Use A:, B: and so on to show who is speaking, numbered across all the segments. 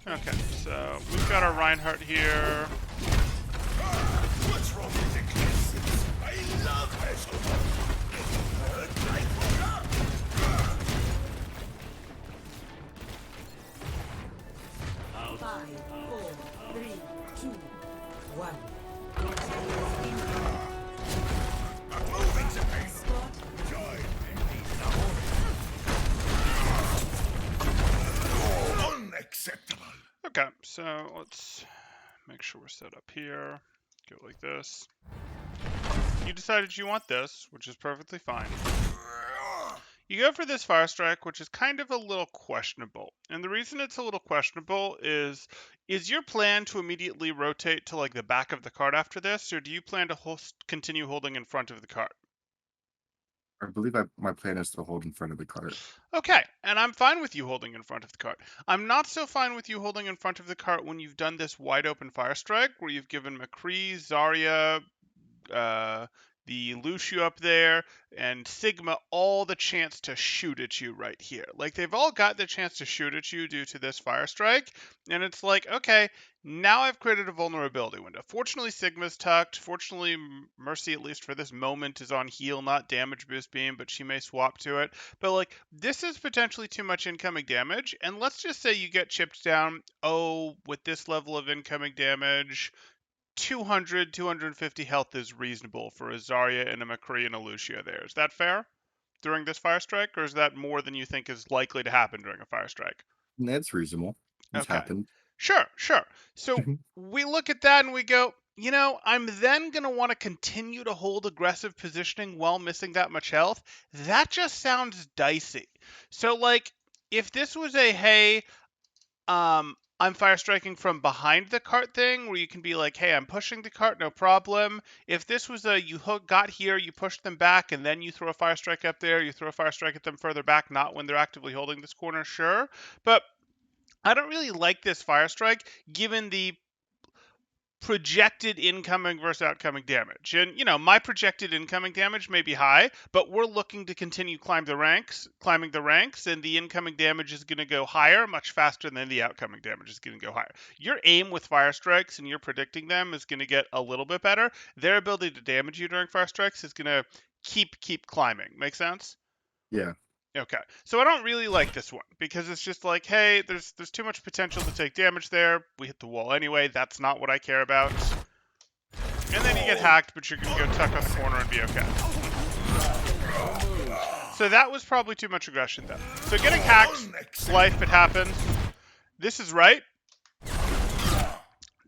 A: Okay, so we've got our Reinhardt here.
B: What's wrong with the classics? I love Hazel.
C: Five, four, three, two, one.
B: Moving to pace. Join unacceptable.
A: Okay, so let's make sure we're set up here. Go like this. You decided you want this, which is perfectly fine. You go for this Fire Strike, which is kind of a little questionable. And the reason it's a little questionable is your plan to immediately rotate to like the back of the cart after this, or do you plan to continue holding in front of the cart?
D: I believe my plan is to hold in front of the cart.
A: Okay, and I'm fine with you holding in front of the cart. I'm not so fine with you holding in front of the cart when you've done this wide open Fire Strike, where you've given McCree, Zarya, the Lucio up there, and Sigma all the chance to shoot at you right here. Like, they've all got the chance to shoot at you due to this Fire Strike, and it's like, okay, now I've created a vulnerability window. Fortunately, Sigma's tucked. Fortunately, Mercy, at least for this moment, is on heal, not damage boost beam, but she may swap to it. But, like, this is potentially too much incoming damage, and let's just say you get chipped down, with this level of incoming damage, 200, 250 health is reasonable for a Zarya and a McCree and a Lucio there. Is that fair during this Fire Strike, or is that more than you think is likely to happen during a Fire Strike?
D: That's reasonable. It's
A: Okay.
D: happened.
A: Sure. So we look at that and we go, I'm then going to want to continue to hold aggressive positioning while missing that much health. That just sounds dicey. So, like, if this was a, hey, I'm fire striking from behind the cart thing where you can be like, hey, I'm pushing the cart, no problem. If this was a got here, you push them back, and then you throw a fire strike up there, you throw a fire strike at them further back, not when they're actively holding this corner, sure. But I don't really like this fire strike given the projected incoming versus outcoming damage. And, my projected incoming damage may be high, but we're looking to continue climbing the ranks, and the incoming damage is going to go higher much faster than the outcoming damage is going to go higher. Your aim with fire strikes and you're predicting them is going to get a little bit better. Their ability to damage you during fire strikes is going to keep climbing. Make sense?
D: Yeah.
A: Okay, so I don't really like this one because it's just like, hey, there's too much potential to take damage there. We hit the wall anyway. That's not what I care about. And then you get hacked, but you're gonna go tuck on the corner and be okay. So that was probably too much aggression then. So getting hacked, life, it happens. This is right.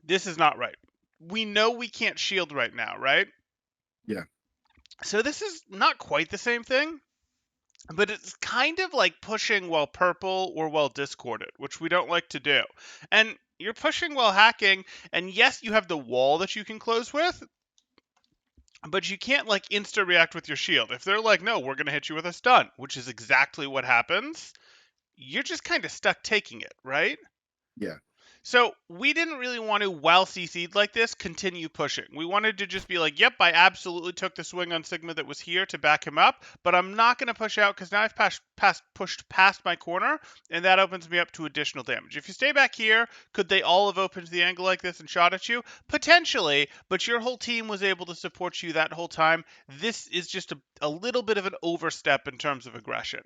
A: This is not right. We know we can't shield right now, right?
D: Yeah.
A: So this is not quite the same thing. But it's kind of like pushing while purple or while discorded, which we don't like to do. And you're pushing while hacking, and yes, you have the wall that you can close with, but you can't like insta react with your shield. If they're like, no, we're going to hit you with a stun, which is exactly what happens, you're just kind of stuck taking it, right?
D: Yeah.
A: So we didn't really want to, while CC'd like this, continue pushing. We wanted to just be like, yep, I absolutely took the swing on Sigma that was here to back him up, but I'm not going to push out because now I've pushed past my corner, and that opens me up to additional damage. If you stay back here, could they all have opened the angle like this and shot at you? Potentially, but your whole team was able to support you that whole time. This is just a little bit of an overstep in terms of aggression.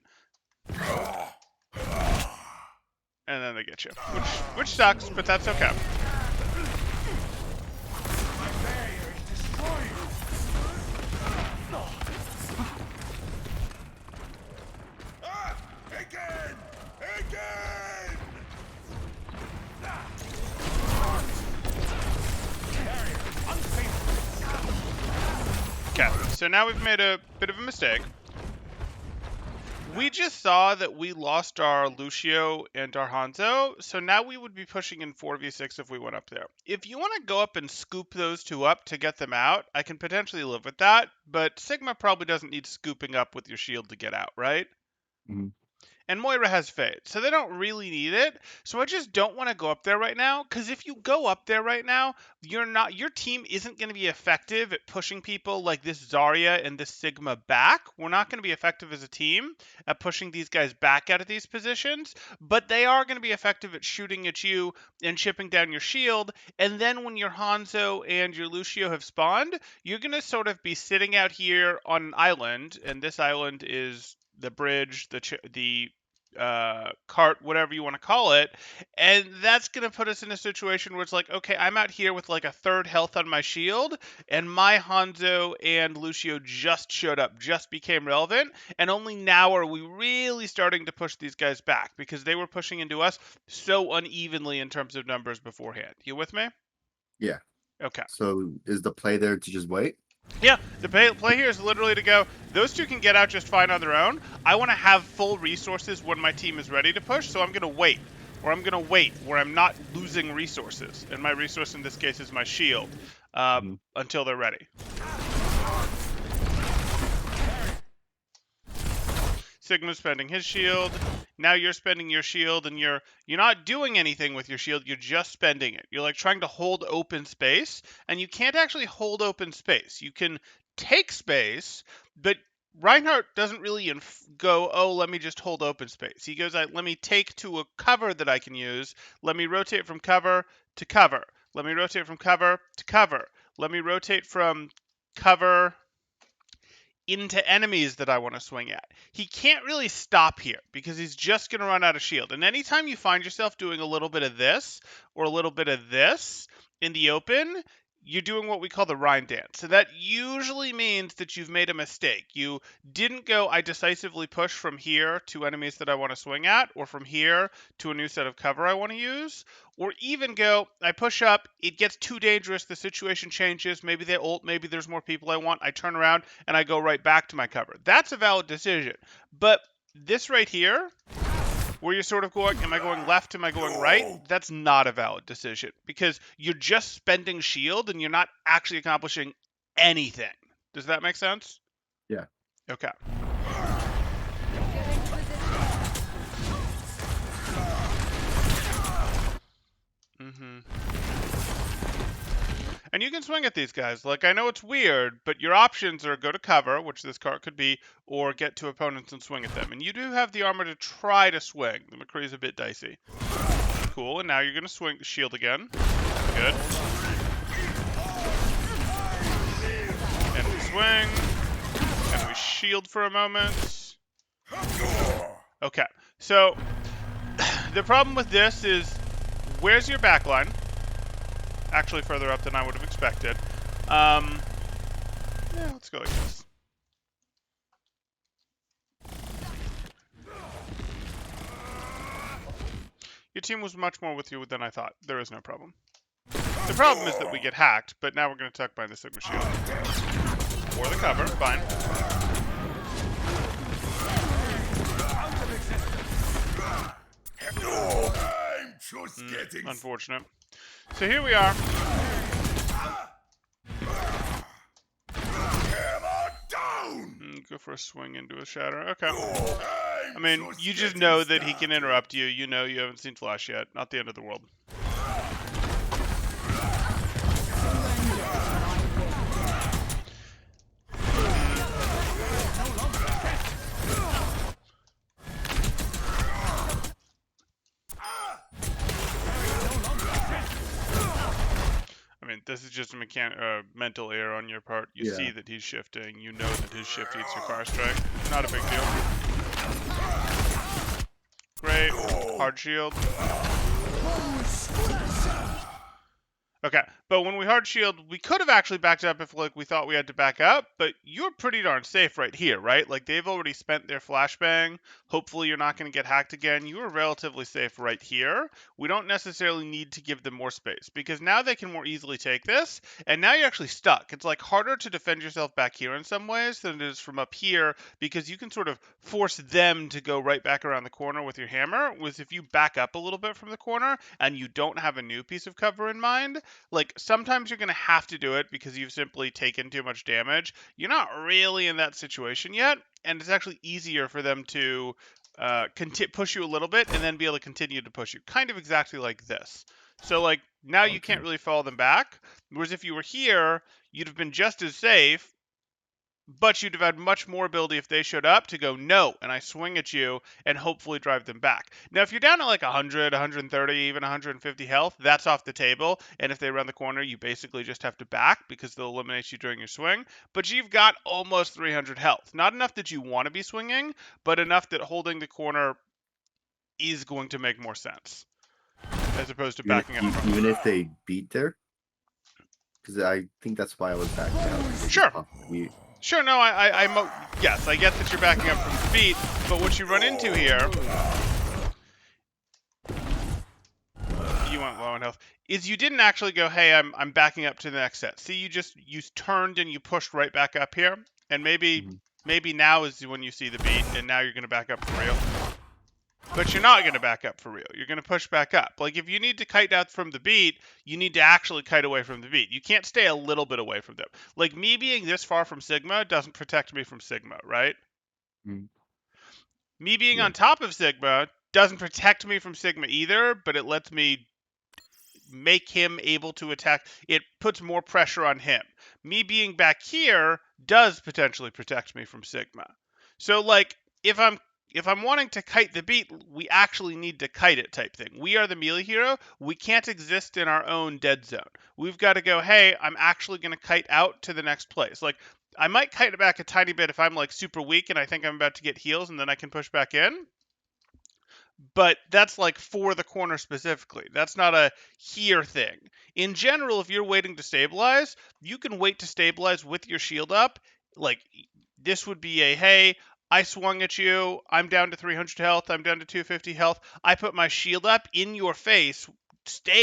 A: And then they get you, which sucks, but that's okay.
B: Again!
A: Okay, so now we've made a bit of a mistake. We just saw that we lost our Lucio and our Hanzo, so now we would be pushing in 4v6 if we went up there. If you want to go up and scoop those two up to get them out, I can potentially live with that, but Sigma probably doesn't need scooping up with your shield to get out, right?
D: Mm-hmm.
A: and Moira has Fade, so they don't really need it. So I just don't want to go up there right now, because if you go up there right now, your team isn't going to be effective at pushing people like this Zarya and this Sigma back. We're not going to be effective as a team at pushing these guys back out of these positions, but they are going to be effective at shooting at you and chipping down your shield. And then when your Hanzo and your Lucio have spawned, you're going to sort of be sitting out here on an island, and this island is the bridge, the cart, whatever you want to call it, and that's going to put us in a situation where it's like, okay, I'm out here with like a third health on my shield, and my Hanzo and Lucio just showed up, just became relevant, and only now are we really starting to push these guys back, because they were pushing into us so unevenly in terms of numbers beforehand. You with me?
D: Yeah.
A: Okay.
D: So is the play there to just wait?
A: Yeah, the play here is literally to go, those two can get out just fine on their own. I want to have full resources when my team is ready to push, so I'm going to wait. Or I'm going to wait where I'm not losing resources. And my resource in this case is my shield until they're ready. Sigma's spending his shield. Now you're spending your shield, and you're not doing anything with your shield. You're just spending it. You're like trying to hold open space, and you can't actually hold open space. You can take space, but Reinhardt doesn't really go, oh, let me just hold open space. He goes, let me take to a cover that I can use. Let me rotate from cover to cover. Let me rotate from cover to cover. Let me rotate from cover into enemies that I want to swing at. He can't really stop here because he's just going to run out of shield. And anytime you find yourself doing a little bit of this or a little bit of this in the open, you're doing what we call the Rein dance. So that usually means that you've made a mistake. You didn't go, I decisively push from here to enemies that I want to swing at, or from here to a new set of cover I want to use, or even go, I push up, it gets too dangerous, the situation changes, maybe they ult, maybe there's more people I want, I turn around and I go right back to my cover. That's a valid decision. But this right here, where you're sort of going, am I going left, am I going right? That's not a valid decision, because you're just spending shield and you're not actually accomplishing anything. Does that make sense?
D: Yeah.
A: Okay. And you can swing at these guys. Like, I know it's weird, but your options are go to cover, which this card could be, or get to opponents and swing at them. And you do have the armor to try to swing. The McCree's a bit dicey. Cool, and now you're going to swing shield again. Good. And we swing. And we shield for a moment. Okay, so the problem with this is, where's your backline? Actually further up than I would have expected. Yeah, let's go like this. Your team was much more with you than I thought. There is no problem. The problem is that we get hacked, but now we're going to tuck behind the Sigma shield. Or the cover, fine.
B: I'm just getting
A: Unfortunate. So here we are.
B: down.
A: Go for a swing into a shatter. Okay. I mean, you just know that he can interrupt you. You know you haven't seen Flash yet. Not the end of the world. I mean, this is just a mental error on your part. You see that he's shifting. You know that his shift eats your fire strike. Not a big deal. Great. Hard shield. Okay, but when we hard shield, we could have actually backed up if like we thought we had to back up, but you're pretty darn safe right here, right? Like they've already spent their flashbang. Hopefully you're not going to get hacked again. You are relatively safe right here. We don't necessarily need to give them more space, because now they can more easily take this, and now you're actually stuck. It's like harder to defend yourself back here in some ways than it is from up here, because you can sort of force them to go right back around the corner with your hammer. Whereas if you back up a little bit from the corner and you don't have a new piece of cover in mind, like sometimes you're going to have to do it because you've simply taken too much damage. You're not really in that situation yet, and it's actually easier for them to push you a little bit, and then be able to continue to push you, kind of exactly like this. So like now you can't
D: Okay.
A: really follow them back. Whereas if you were here, you'd have been just as safe, but you'd have had much more ability if they showed up to go no, and I swing at you and hopefully drive them back. Now, if you're down to like 100, 130, even 150 health, that's off the table. And if they run the corner, you basically just have to back because they'll eliminate you during your swing. But you've got almost 300 health. Not enough that you want to be swinging, but enough that holding the corner is going to make more sense as opposed to backing up from.
D: Even if they beat there? Because I think that's why I was backing out.
A: Sure.
D: We
A: Sure, no, yes, I get that you're backing up from the beat, but what you run into here, you went low on health, is you didn't actually go, hey, I'm backing up to the next set. See, you turned and you pushed right back up here, and maybe now is when you see the beat, and now you're going to back up for real. But you're not going to back up for real. You're going to push back up. Like, if you need to kite out from the beat, you need to actually kite away from the beat. You can't stay a little bit away from them. Like, me being this far from Sigma doesn't protect me from Sigma, right?
D: Mm.
A: Me being on top of Sigma doesn't protect me from Sigma either, but it lets me make him able to attack. It puts more pressure on him. Me being back here does potentially protect me from Sigma. So, like, if I'm wanting to kite the beat, we actually need to kite it type thing. We are the melee hero. We can't exist in our own dead zone. We've got to go, hey, I'm actually going to kite out to the next place. Like, I might kite it back a tiny bit if I'm, like, super weak and I think I'm about to get heals and then I can push back in. But that's, like, for the corner specifically. That's not a here thing. In general, if you're waiting to stabilize, you can wait to stabilize with your shield up. Like, this would be a, hey, I swung at you, I'm down to 300 health, I'm down to 250 health, I put my shield up in your face,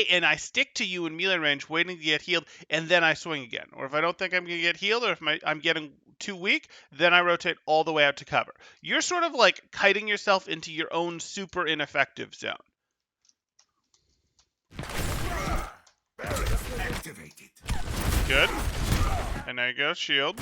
A: and I stick to you in melee range, waiting to get healed, and then I swing again. Or if I don't think I'm going to get healed, or if I'm getting too weak, then I rotate all the way out to cover. You're sort of like kiting yourself into your own super ineffective zone.
B: Activated.
A: Good. And now you go, shield.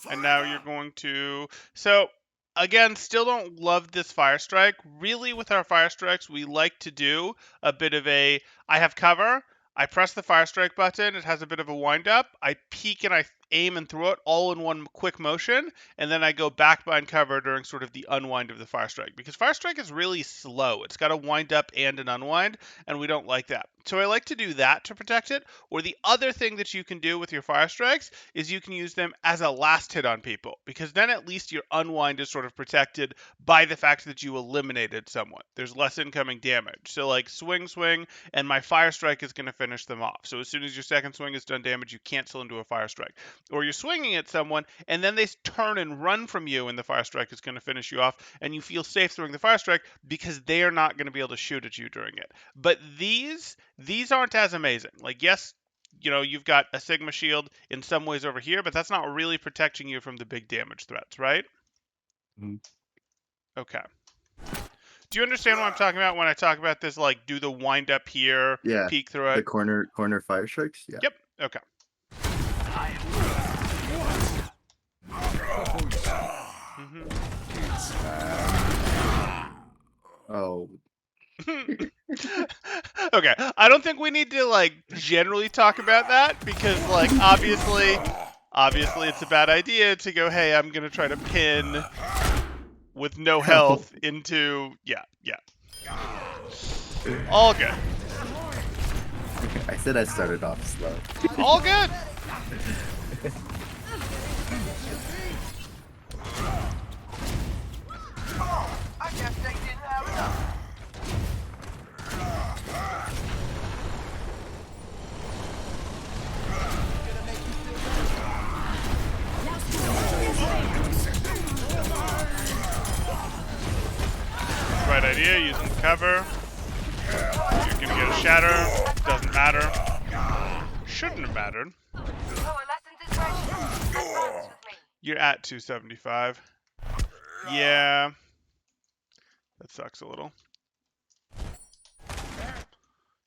A: And now you're going to... So, again, still don't love this Fire Strike. Really, with our Fire Strikes, we like to do a bit of a... I have cover, I press the Fire Strike button, it has a bit of a wind-up, I peek and I aim and throw it all in one quick motion, and then I go back behind cover during sort of the unwind of the Fire Strike. Because Fire Strike is really slow. It's got a wind-up and an unwind, and we don't like that. So I like to do that to protect it. Or the other thing that you can do with your Fire Strikes is you can use them as a last hit on people. Because then at least your unwind is sort of protected by the fact that you eliminated someone. There's less incoming damage. So like swing, and my Fire Strike is going to finish them off. So as soon as your second swing has done damage, you cancel into a Fire Strike. Or you're swinging at someone, and then they turn and run from you, and the Fire Strike is going to finish you off, and you feel safe throwing the Fire Strike because they are not going to be able to shoot at you during it. But these aren't as amazing. Like, yes, you know, you've got a Sigma shield in some ways over here, but that's not really protecting you from the big damage threats, right?
D: Mm-hmm.
A: Okay. Do you understand what I'm talking about when I talk about this, like, do the wind up here, peek through it?
D: The corner Fire Strikes? Yeah.
A: Yep. Okay.
D: Oh.
A: Okay, I don't think we need to like generally talk about that because like obviously it's a bad idea to go, hey, I'm gonna try to pin with no health into yeah. All good.
D: I said I started off slow.
A: All good.
B: I guess they didn't have enough.
A: Right idea, using cover. You're gonna get a shatter. Doesn't matter. Shouldn't have mattered. You're at 275. Yeah. That sucks a little.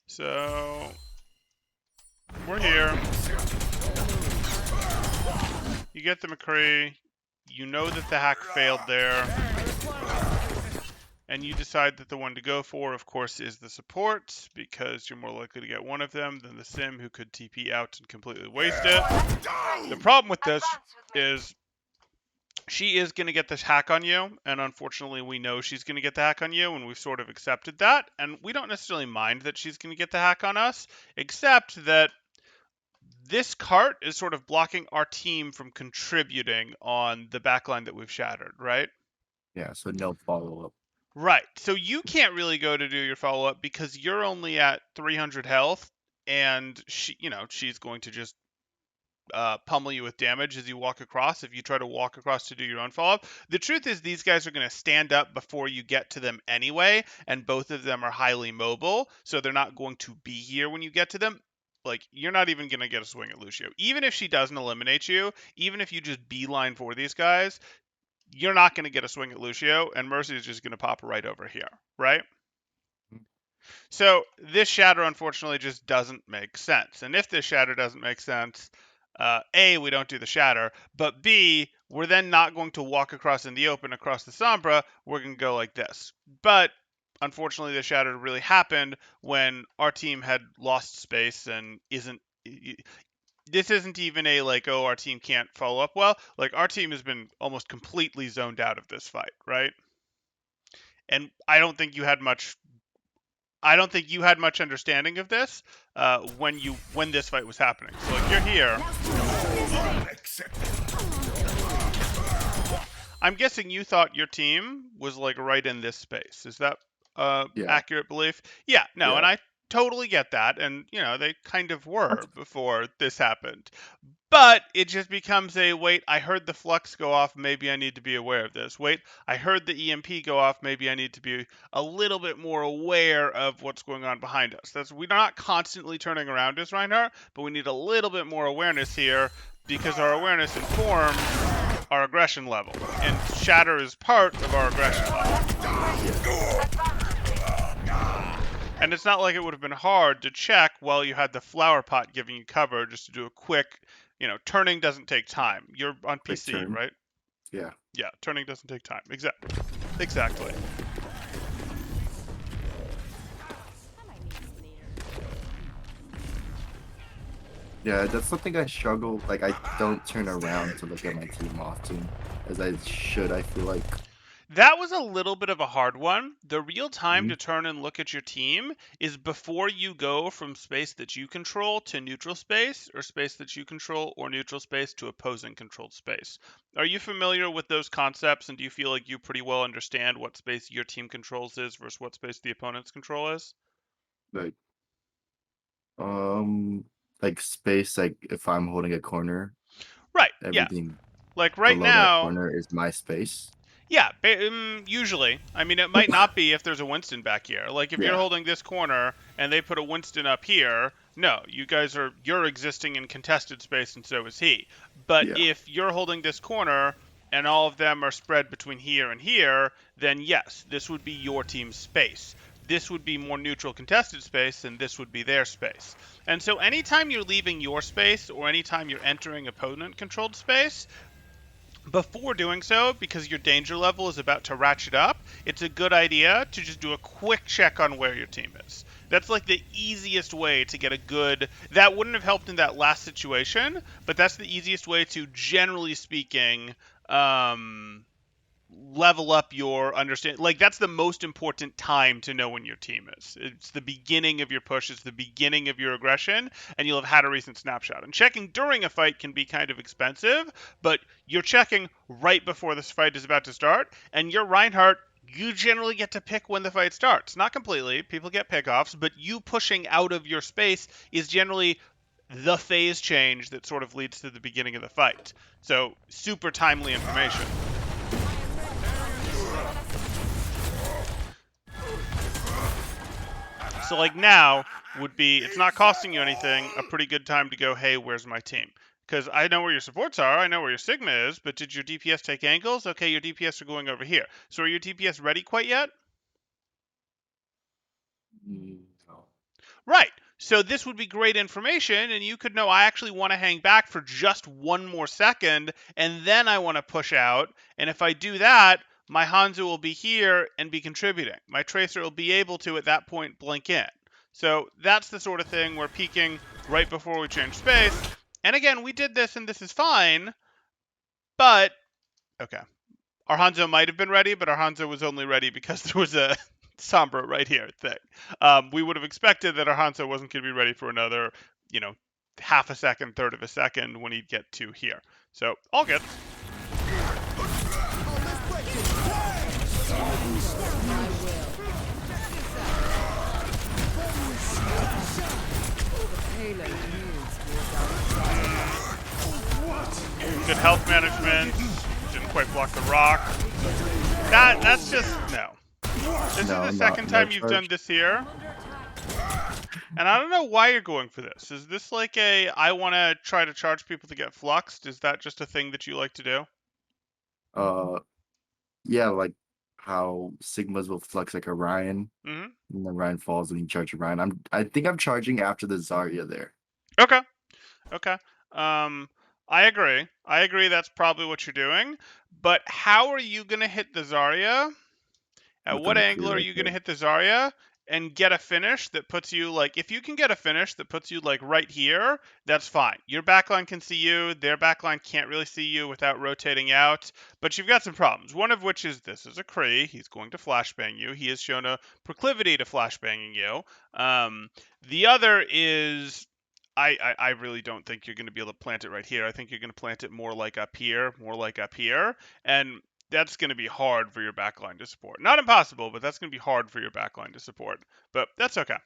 A: So we're here. You get the McCree. You know that the hack failed there. and you decide that the one to go for, of course, is the support, because you're more likely to get one of them than the sim who could TP out and completely waste it. The problem with this is she is going to get this hack on you, and unfortunately we know she's going to get the hack on you, and we've sort of accepted that, and we don't necessarily mind that she's going to get the hack on us, except that this cart is sort of blocking our team from contributing on the backline that we've shattered, right?
D: Yeah, so no follow-up.
A: Right. So you can't really go to do your follow-up because you're only at 300 health, and she's going to just pummel you with damage as you walk across if you try to walk across to do your own follow-up. The truth is these guys are going to stand up before you get to them anyway, and both of them are highly mobile, so they're not going to be here when you get to them. Like, you're not even going to get a swing at Lucio. Even if she doesn't eliminate you, even if you just beeline for these guys, you're not going to get a swing at Lucio, and Mercy is just going to pop right over here, right? So this shatter, unfortunately, just doesn't make sense. And if this shatter doesn't make sense, A, we don't do the shatter, but B, we're then not going to walk across in the open across the Sombra. We're going to go like this. But unfortunately, the shatter really happened when our team had lost space and this isn't even a like, oh, our team can't follow up well. Like, our team has been almost completely zoned out of this fight, right? And I don't think you had much understanding of this when this fight was happening. So like, you're here. I'm guessing you thought your team was like right in this space. Is that
D: Yeah.
A: accurate belief? Yeah, no,
D: Yeah.
A: and I totally get that, and they kind of were before this happened. But it just becomes a, wait, I heard the flux go off, maybe I need to be aware of this. Wait, I heard the EMP go off, maybe I need to be a little bit more aware of what's going on behind us. We're not constantly turning around as Reinhardt, but we need a little bit more awareness here, because our awareness informs our aggression level, and shatter is part of our aggression level. And it's not like it would have been hard to check while you had the flower pot giving you cover, just to do a quick, turning doesn't take time. You're on
D: Quick
A: PC,
D: turn.
A: right?
D: Yeah.
A: Yeah, turning doesn't take time. Exactly.
D: Yeah, that's something I struggle. Like, I don't turn around to look at my team often, as I should, I feel like.
A: That was a little bit of a hard one. The real time
D: Mhm.
A: to turn and look at your team is before you go from space that you control to neutral space, or space that you control, or neutral space to opposing controlled space. Are you familiar with those concepts, and do you feel like you pretty well understand what space your team controls is versus what space the opponent's control is?
D: Like, um, like space, like if I'm holding a corner,
A: Right, yeah.
D: everything
A: Like right
D: below that
A: now,
D: corner is my space.
A: yeah, usually. I mean, it might not be if there's a Winston back here. Like, if you're
D: Yeah.
A: holding this corner and they put a Winston up here, no, you're existing in contested space, and so is he. But
D: Yeah.
A: if you're holding this corner and all of them are spread between here and here, then yes, this would be your team's space. This would be more neutral contested space, and this would be their space. And so anytime you're leaving your space, or anytime you're entering opponent-controlled space, before doing so, because your danger level is about to ratchet up, it's a good idea to just do a quick check on where your team is. That's like the easiest way to get a good... That wouldn't have helped in that last situation, but that's the easiest way to, generally speaking, level up your understanding. Like, that's the most important time to know when your team is. It's the beginning of your push, it's the beginning of your aggression, and you'll have had a recent snapshot. And checking during a fight can be kind of expensive, but you're checking right before this fight is about to start, and you're Reinhardt. You generally get to pick when the fight starts. Not completely, people get pickoffs, but you pushing out of your space is generally the phase change that sort of leads to the beginning of the fight. So, super timely information. So like now would be, it's not costing you anything, a pretty good time to go, hey, where's my team? Because I know where your supports are, I know where your Sigma is, but did your DPS take angles? Okay, your DPS are going over here. So are your DPS ready quite yet?
D: No.
A: Right. So this would be great information, and you could know, I actually want to hang back for just one more second, and then I want to push out. And if I do that, my Hanzo will be here and be contributing. My Tracer will be able to, at that point, blink in. So that's the sort of thing we're peeking right before we change space. And again, we did this, and this is fine, but, okay. Our Hanzo might have been ready, but our Hanzo was only ready because there was a Sombra right here thing. We would have expected that our Hanzo wasn't going to be ready for another, half a second, third of a second when he'd get to here. So, all good. Good health management. Didn't quite block the rock. That's just no. This is the second time you've done this here. And I don't know why you're going for this. Is this like I want to try to charge people to get fluxed? Is that just a thing that you like to do?
D: Yeah, like how Sigmas will flex like a Rein, and then Rein falls and you charge a Rein. I think I'm charging after the Zarya there.
A: Okay. I agree. I agree that's probably what you're doing. But how are you going to hit the Zarya? At what angle are you going to hit the Zarya and get a finish that puts you, like, if you can get a finish that puts you, like, right here, that's fine. Your backline can see you. Their backline can't really see you without rotating out. But you've got some problems, one of which is this is a Kree. He's going to flashbang you. He has shown a proclivity to flashbanging you. The other is... I really don't think you're going to be able to plant it right here. I think you're going to plant it more like up here, and that's going to be hard for your backline to support. Not impossible, but that's going to be hard for your backline to support. But that's okay.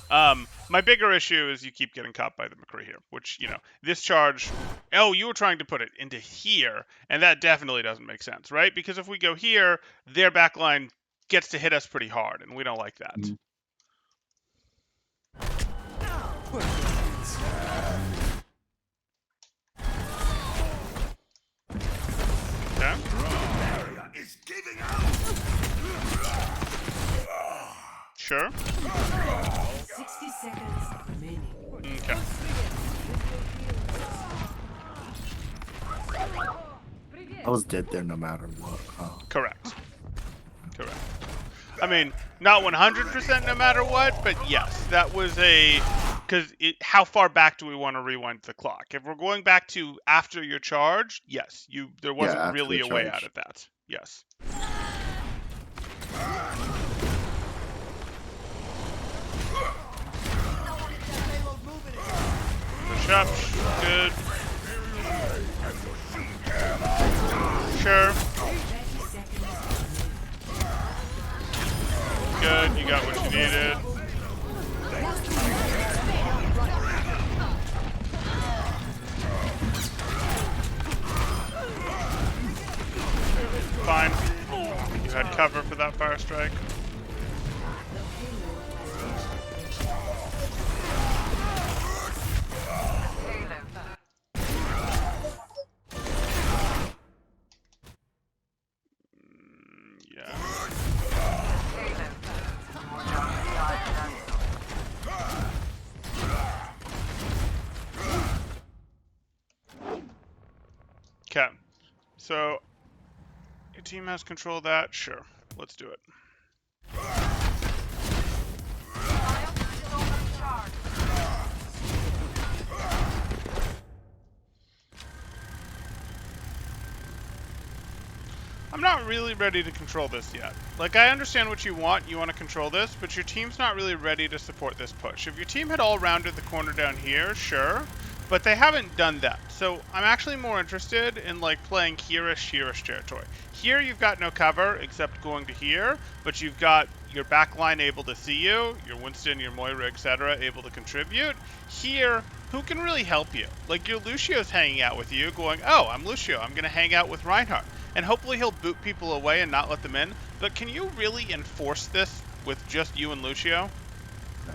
A: My bigger issue is you keep getting caught by the McCree here, which, this charge, you were trying to put it into here, and that definitely doesn't make sense, right? Because if we go here, their backline gets to hit us pretty hard, and we don't like that. Okay.
B: Is giving out.
A: Sure.
C: 60 seconds remaining.
A: Okay.
D: I was dead there no matter what.
A: Correct. I mean, not 100% no matter what, but yes, that was because how far back do we want to rewind the clock? If we're going back to after your charge, yes, there wasn't really a way out of that. Yes. Push up, good. Sure. Good, you got what you needed. Fine. You had cover for that fire strike. Okay, so your team has control of that. Sure, let's do it. I'm not really ready to control this yet. Like, I understand what you want to control this, but your team's not really ready to support this push. If your team had all rounded the corner down here, sure, but they haven't done that. So I'm actually more interested in, like, playing here-ish territory. Here you've got no cover except going to here, but you've got your backline able to see you, your Winston, your Moira, etc. able to contribute. Here, who can really help you? Like, your Lucio's hanging out with you, going, oh, I'm Lucio, I'm going to hang out with Reinhardt. And hopefully he'll boot people away and not let them in. But can you really enforce this with just you and Lucio?
D: No.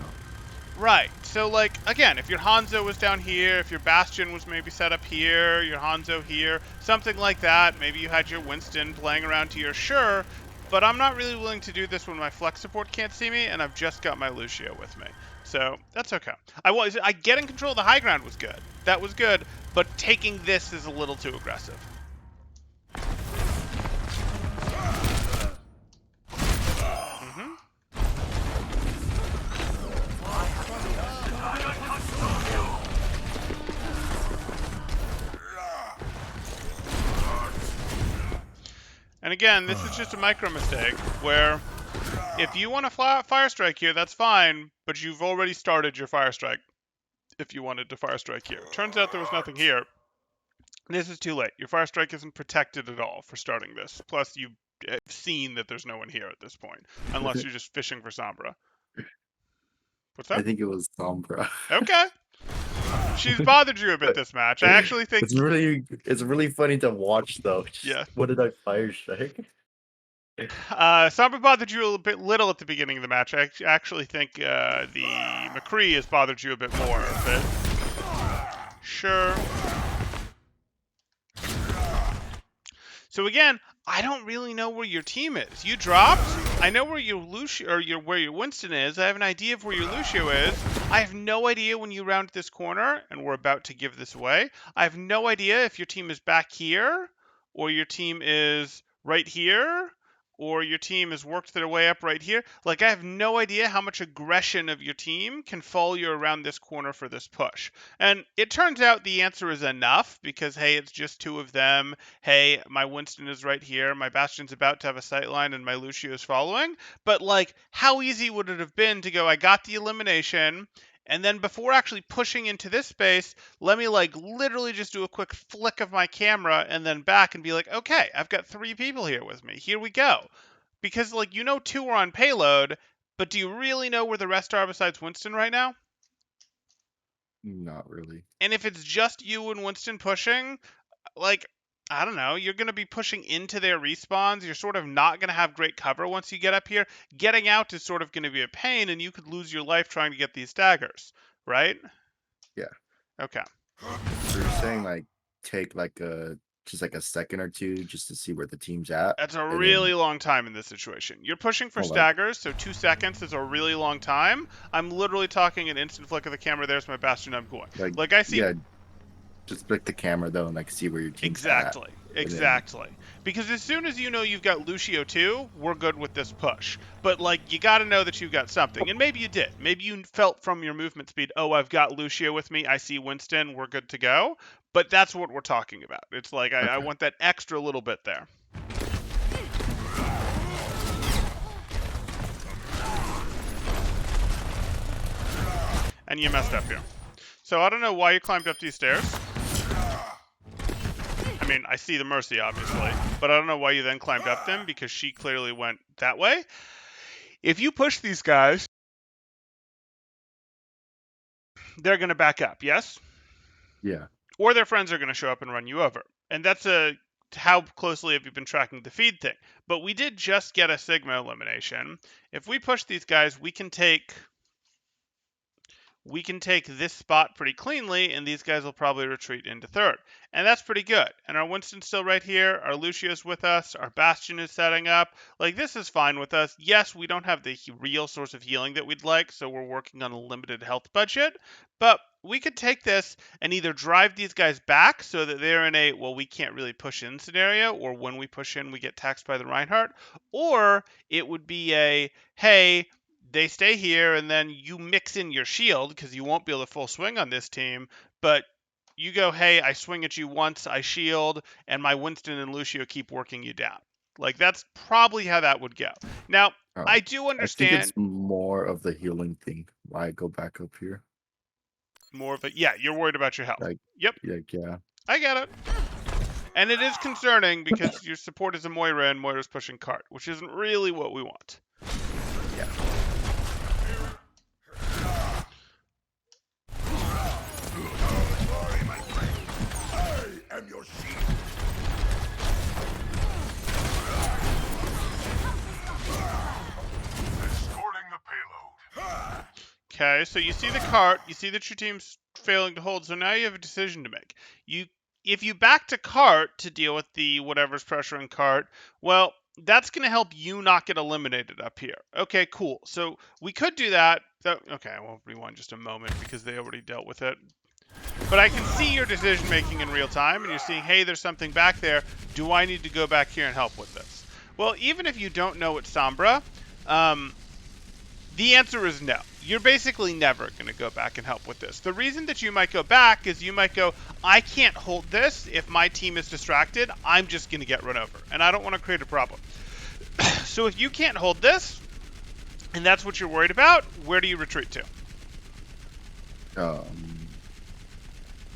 A: Right. So, like, again, if your Hanzo was down here, if your Bastion was maybe set up here, your Hanzo here, something like that, maybe you had your Winston playing around here, sure. But I'm not really willing to do this when my flex support can't see me, and I've just got my Lucio with me. So, that's okay. I getting control of the high ground was good. That was good, but taking this is a little too aggressive. again, this is just a micro mistake where if you want to fire strike here, that's fine, but you've already started your fire strike if you wanted to fire strike here. Turns out there was nothing here. This is too late. Your fire strike isn't protected at all for starting this. Plus, you've seen that there's no one here at this point, unless you're just fishing for Sombra. What's that?
D: I think it was Sombra.
A: Okay. She's bothered you a bit this match. I actually think
D: it's really funny to watch though.
A: Yeah.
D: What did I fire strike?
A: Sombra bothered you a little at the beginning of the match. I actually think the McCree has bothered you a bit more. But sure. So again, I don't really know where your team is. You dropped. I know where your Lucio or where your Winston is. I have an idea of where your Lucio is. I have no idea when you round this corner, and we're about to give this away. I have no idea if your team is back here, or your team is right here, or your team has worked their way up right here. Like, I have no idea how much aggression of your team can follow you around this corner for this push. And it turns out the answer is enough because, hey, it's just two of them. Hey, my Winston is right here. My Bastion's about to have a sightline and my Lucio is following. But, like, how easy would it have been to go, I got the elimination, and then before actually pushing into this space, let me like literally just do a quick flick of my camera and then back and be like, okay, I've got 3 people here with me. Here we go. Because like, you know, 2 are on payload, but do you really know where the rest are besides Winston right now?
D: Not really.
A: And if it's just you and Winston pushing, like, I don't know, you're going to be pushing into their respawns. You're sort of not going to have great cover once you get up here. Getting out is sort of going to be a pain, and you could lose your life trying to get these daggers, right?
D: Yeah.
A: Okay.
D: So you're saying like take like just like a second or two just to see where the team's at?
A: That's a really long time in this situation. You're pushing for staggers, so 2 seconds is a really long time. I'm literally talking an instant flick of the camera. There's my Bastion. I'm going. Like I see.
D: Yeah. Just flick the camera though and like see where your team's at.
A: Exactly. Because as soon as you know you've got Lucio too, we're good with this push. But like, you got to know that you've got something, and maybe you did. Maybe you felt from your movement speed, oh, I've got Lucio with me. I see Winston. We're good to go. But that's what we're talking about. It's like I want that extra little bit there. And you messed up here. So I don't know why you climbed up these stairs. I mean, I see the Mercy, obviously, but I don't know why you then climbed up them, because she clearly went that way. If you push these guys, they're going to back up, yes?
D: Yeah.
A: Or their friends are going to show up and run you over. And that's how closely have you been tracking the feed thing. But we did just get a Sigma elimination. If we push these guys, we can take this spot pretty cleanly, and these guys will probably retreat into third. And that's pretty good. And our Winston's still right here. Our Lucio's with us. Our Bastion is setting up. Like, this is fine with us. Yes, we don't have the real source of healing that we'd like, so we're working on a limited health budget. But we could take this and either drive these guys back so that they're in a, well, we can't really push in scenario, or when we push in, we get taxed by the Reinhardt. Or it would be a, hey, they stay here, and then you mix in your shield, because you won't be able to full swing on this team, but you go, hey, I swing at you once, I shield, and my Winston and Lucio keep working you down. Like, that's probably how that would go. Now, I do understand.
D: I think it's more of the healing thing. Why go back up here?
A: More of it. Yeah, you're worried about your health. Yep.
D: Yeah.
A: I get it. And it is concerning because your support is a Moira, and Moira's pushing cart, which isn't really what we want.
D: Yeah.
B: Your shield. Escorting the payload.
A: Okay, so you see the cart, you see that your team's failing to hold, so now you have a decision to make. If you back to cart to deal with the whatever's pressuring cart, well, that's going to help you not get eliminated up here. Okay, cool. So we could do that. Okay, I won't rewind just a moment because they already dealt with it. But I can see your decision making in real time, and you're seeing, hey, there's something back there. Do I need to go back here and help with this? Well, even if you don't know it's Sombra, the answer is no. you're basically never going to go back and help with this. The reason that you might go back is you might go, I can't hold this. If my team is distracted, I'm just going to get run over. And I don't want to create a problem. So if you can't hold this, and that's what you're worried about, where do you retreat to?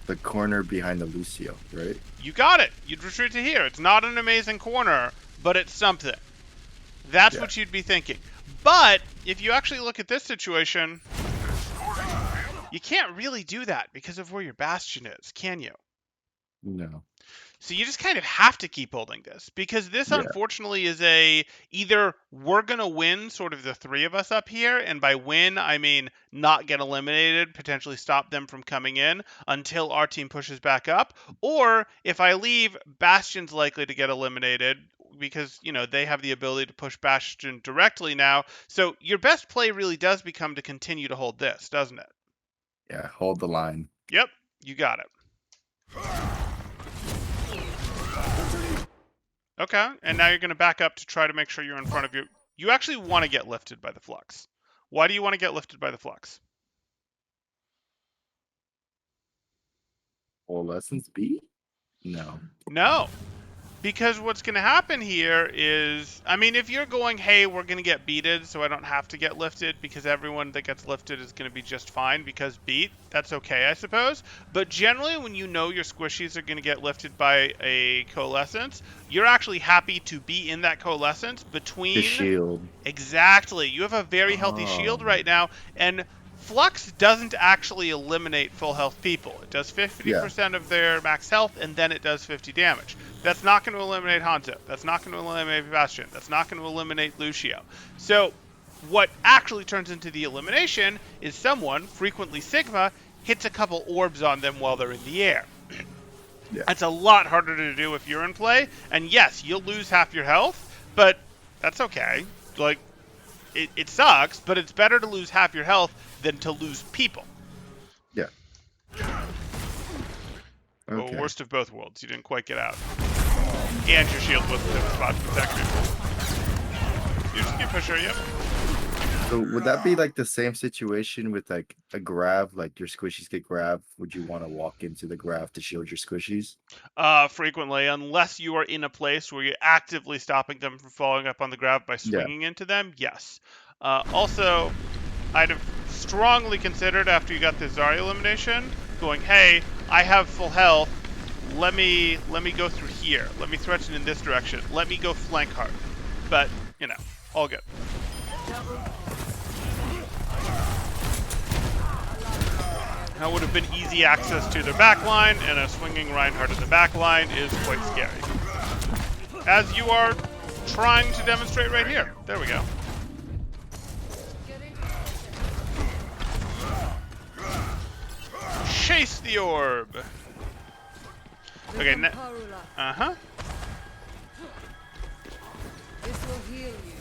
D: The corner behind the Lucio, right?
A: You got it. You'd retreat to here. It's not an amazing corner, but it's something. That's what you'd be thinking. But if you actually look at this situation, you can't really do that because of where your bastion is, can you?
D: No.
A: So you just kind of have to keep holding this because this, unfortunately, is either we're going to win sort of the three of us up here. And by win, I mean not get eliminated, potentially stop them from coming in until our team pushes back up. Or if I leave, Bastion's likely to get eliminated because, they have the ability to push Bastion directly now. So your best play really does become to continue to hold this, doesn't it?
D: Yeah, hold the line.
A: Yep, you got it. Okay, and now you're going to back up to try to make sure you're in front of your... You actually want to get lifted by the flux. Why do you want to get lifted by the flux?
D: All lessons B? No.
A: No. Because what's going to happen here is, I mean, if you're going, hey, we're going to get beated, so I don't have to get lifted because everyone that gets lifted is going to be just fine because beat, that's okay, I suppose. But generally, when you know your squishies are going to get lifted by a coalescence, you're actually happy to be in that coalescence between...
D: The shield.
A: Exactly. You have a very healthy shield right now, and Flux doesn't actually eliminate full health people. It does 50% of their max health, and then it does 50 damage. That's not going to eliminate Hanzo. That's not going to eliminate Bastion. That's not going to eliminate Lucio. So what actually turns into the elimination is someone, frequently Sigma, hits a couple orbs on them while they're in the air. That's a lot harder to do if you're in play. And yes, you'll lose half your health, but that's okay. Like, it sucks, but it's better to lose half your health than to lose people.
D: Yeah.
A: Well, worst of both worlds. You didn't quite get out. And your shield wasn't in the spot to protect you. You just keep pushing, yep.
D: So would that be like the same situation with like a grab, like your squishies get grabbed? Would you want to walk into the grab to shield your squishies?
A: Frequently, unless you are in a place where you're actively stopping them from falling up on the grab by swinging into them, yes. Also, I'd have strongly considered after you got the Zarya elimination, going, hey, I have full health. Let me go through here. Let me threaten in this direction. Let me go flank hard. But, all good. That would have been easy access to their backline, and a swinging Reinhardt in the backline is quite scary. As you are trying to demonstrate right here. There we go. Chase the orb. Okay, uh-huh.
C: This will heal you.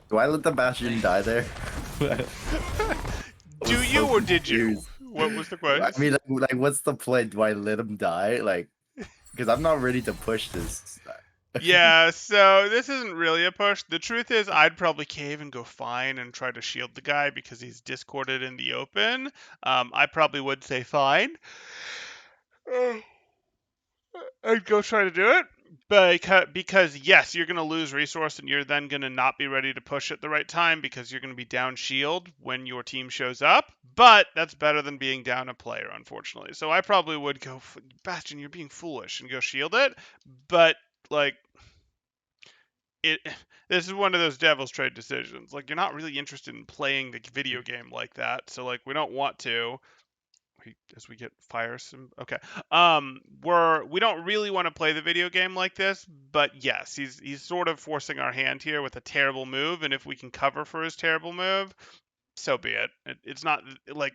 D: Do I let the Bastion die there?
A: Do you or did you? What was the question?
D: I mean, like, what's the play? Do I let him die? Like, because I'm not ready to push this.
A: Yeah, so this isn't really a push. The truth is, I'd probably cave and go fine and try to shield the guy because he's discorded in the open. I probably would say fine. I'd go try to do it. Because yes, you're going to lose resource and you're then going to not be ready to push at the right time because you're going to be down shield when your team shows up. But that's better than being down a player, unfortunately. So I probably would go, Bastion, you're being foolish, and go shield it. But, like, this is one of those devil's trade decisions. Like, you're not really interested in playing the video game like that. So, like, we don't want to. As we get fire some we don't really want to play the video game like this, but yes, he's sort of forcing our hand here with a terrible move, and if we can cover for his terrible move, so be it. It's not like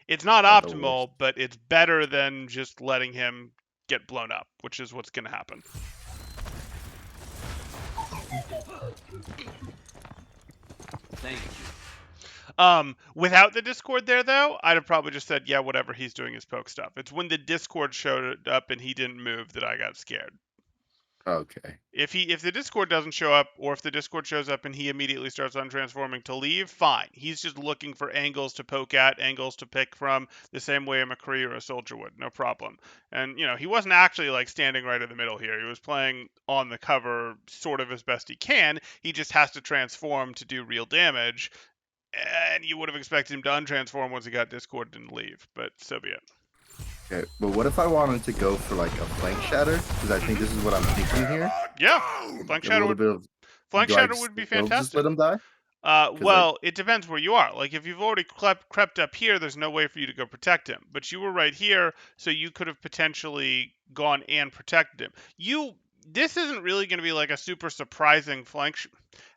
A: it's not optimal, but it's better than just letting him get blown up, which is what's going to happen.
B: Thank you.
A: Without the Discord there, though, I'd have probably just said, yeah, whatever, he's doing his poke stuff. It's when the Discord showed up and he didn't move that I got scared.
D: Okay.
A: If the Discord doesn't show up, or if the Discord shows up and he immediately starts untransforming to leave, fine. He's just looking for angles to poke at, angles to pick from, the same way a McCree or a soldier would, no problem. And he wasn't actually like standing right in the middle here. He was playing on the cover sort of as best he can. He just has to transform to do real damage. And you would have expected him to untransform once he got Discord and leave, but so be it.
D: Okay, but what if I wanted to go for like a flank shatter? Because I think this is what I'm thinking here.
A: Yeah, flank
D: A
A: shatter
D: little bit of.
A: flank
D: Do I
A: shatter
D: just
A: would be
D: still just
A: fantastic.
D: let him die?
A: Well, it depends where you are. Like, if you've already crept up here, there's no way for you to go protect him. But you were right here, so you could have potentially gone and protected him. This isn't really going to be like a super surprising flank.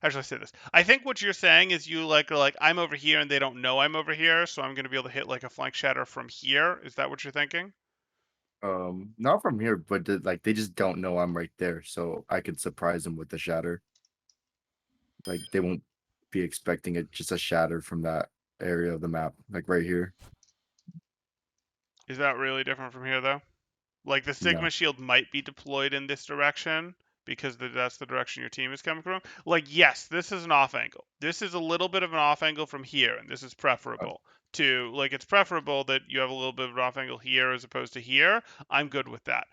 A: How should I say this? I think what you're saying is you are like, I'm over here and they don't know I'm over here, so I'm going to be able to hit like a flank shatter from here. Is that what you're thinking?
D: Not from here, but like they just don't know I'm right there, so I could surprise them with the shatter. Like they won't be expecting it, just a shatter from that area of the map, like right here.
A: Is that really different from here, though? Like, the Sigma
D: No.
A: shield might be deployed in this direction because that's the direction your team is coming from. Like, yes, this is an off angle. This is a little bit of an off angle from here, and this is preferable to, like, it's preferable that you have a little bit of an off angle here as opposed to here. I'm good with that.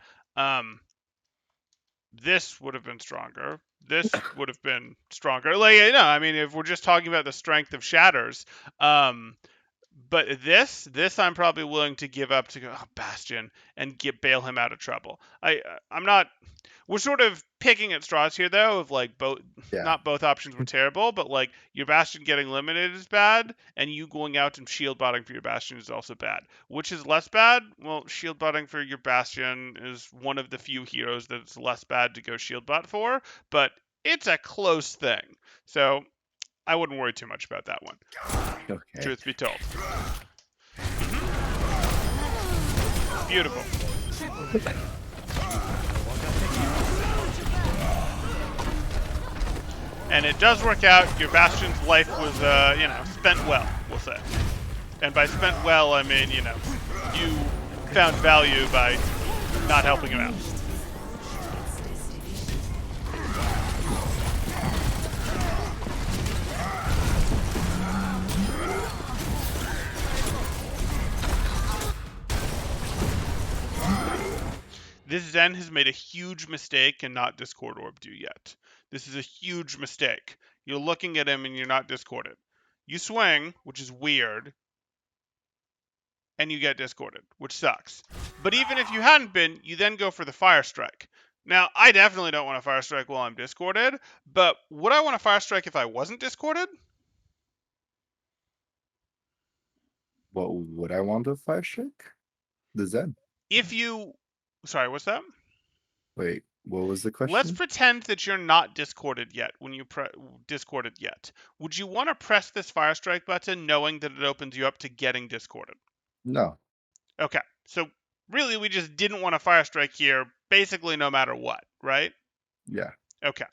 A: This would have been stronger. This would have been stronger. Like, I mean, if we're just talking about the strength of shatters, but this I'm probably willing to give up to go Bastion and bail him out of trouble. I'm not. We're sort of picking at straws here, though, of like both.
D: Yeah.
A: Not both options were terrible, but like your Bastion getting limited is bad, and you going out and shield botting for your Bastion is also bad. Which is less bad? Well, shield botting for your Bastion is one of the few heroes that's less bad to go shield bot for, but it's a close thing. So I wouldn't worry too much about that one.
D: Okay.
A: Truth be told. Beautiful. And it does work out. Your Bastion's life was, spent well, we'll say. And by spent well, I mean, you found value by not helping him out. This Zen has made a huge mistake and not Discord Orbed you yet. This is a huge mistake. You're looking at him and you're not discorded. You swing, which is weird, and you get discorded, which sucks. But even if you hadn't been, you then go for the Fire Strike. Now, I definitely don't want to Fire Strike while I'm discorded, but would I want to Fire Strike if I wasn't discorded?
D: What would I want to fire strike? The Zen.
A: Sorry, what's that?
D: Wait, what was the question?
A: Let's pretend that you're not discorded yet when you discorded yet. Would you want to press this Fire Strike button knowing that it opens you up to getting discorded?
D: No.
A: Okay, so really we just didn't want to Fire Strike here basically no matter what, right?
D: Yeah.
A: Okay.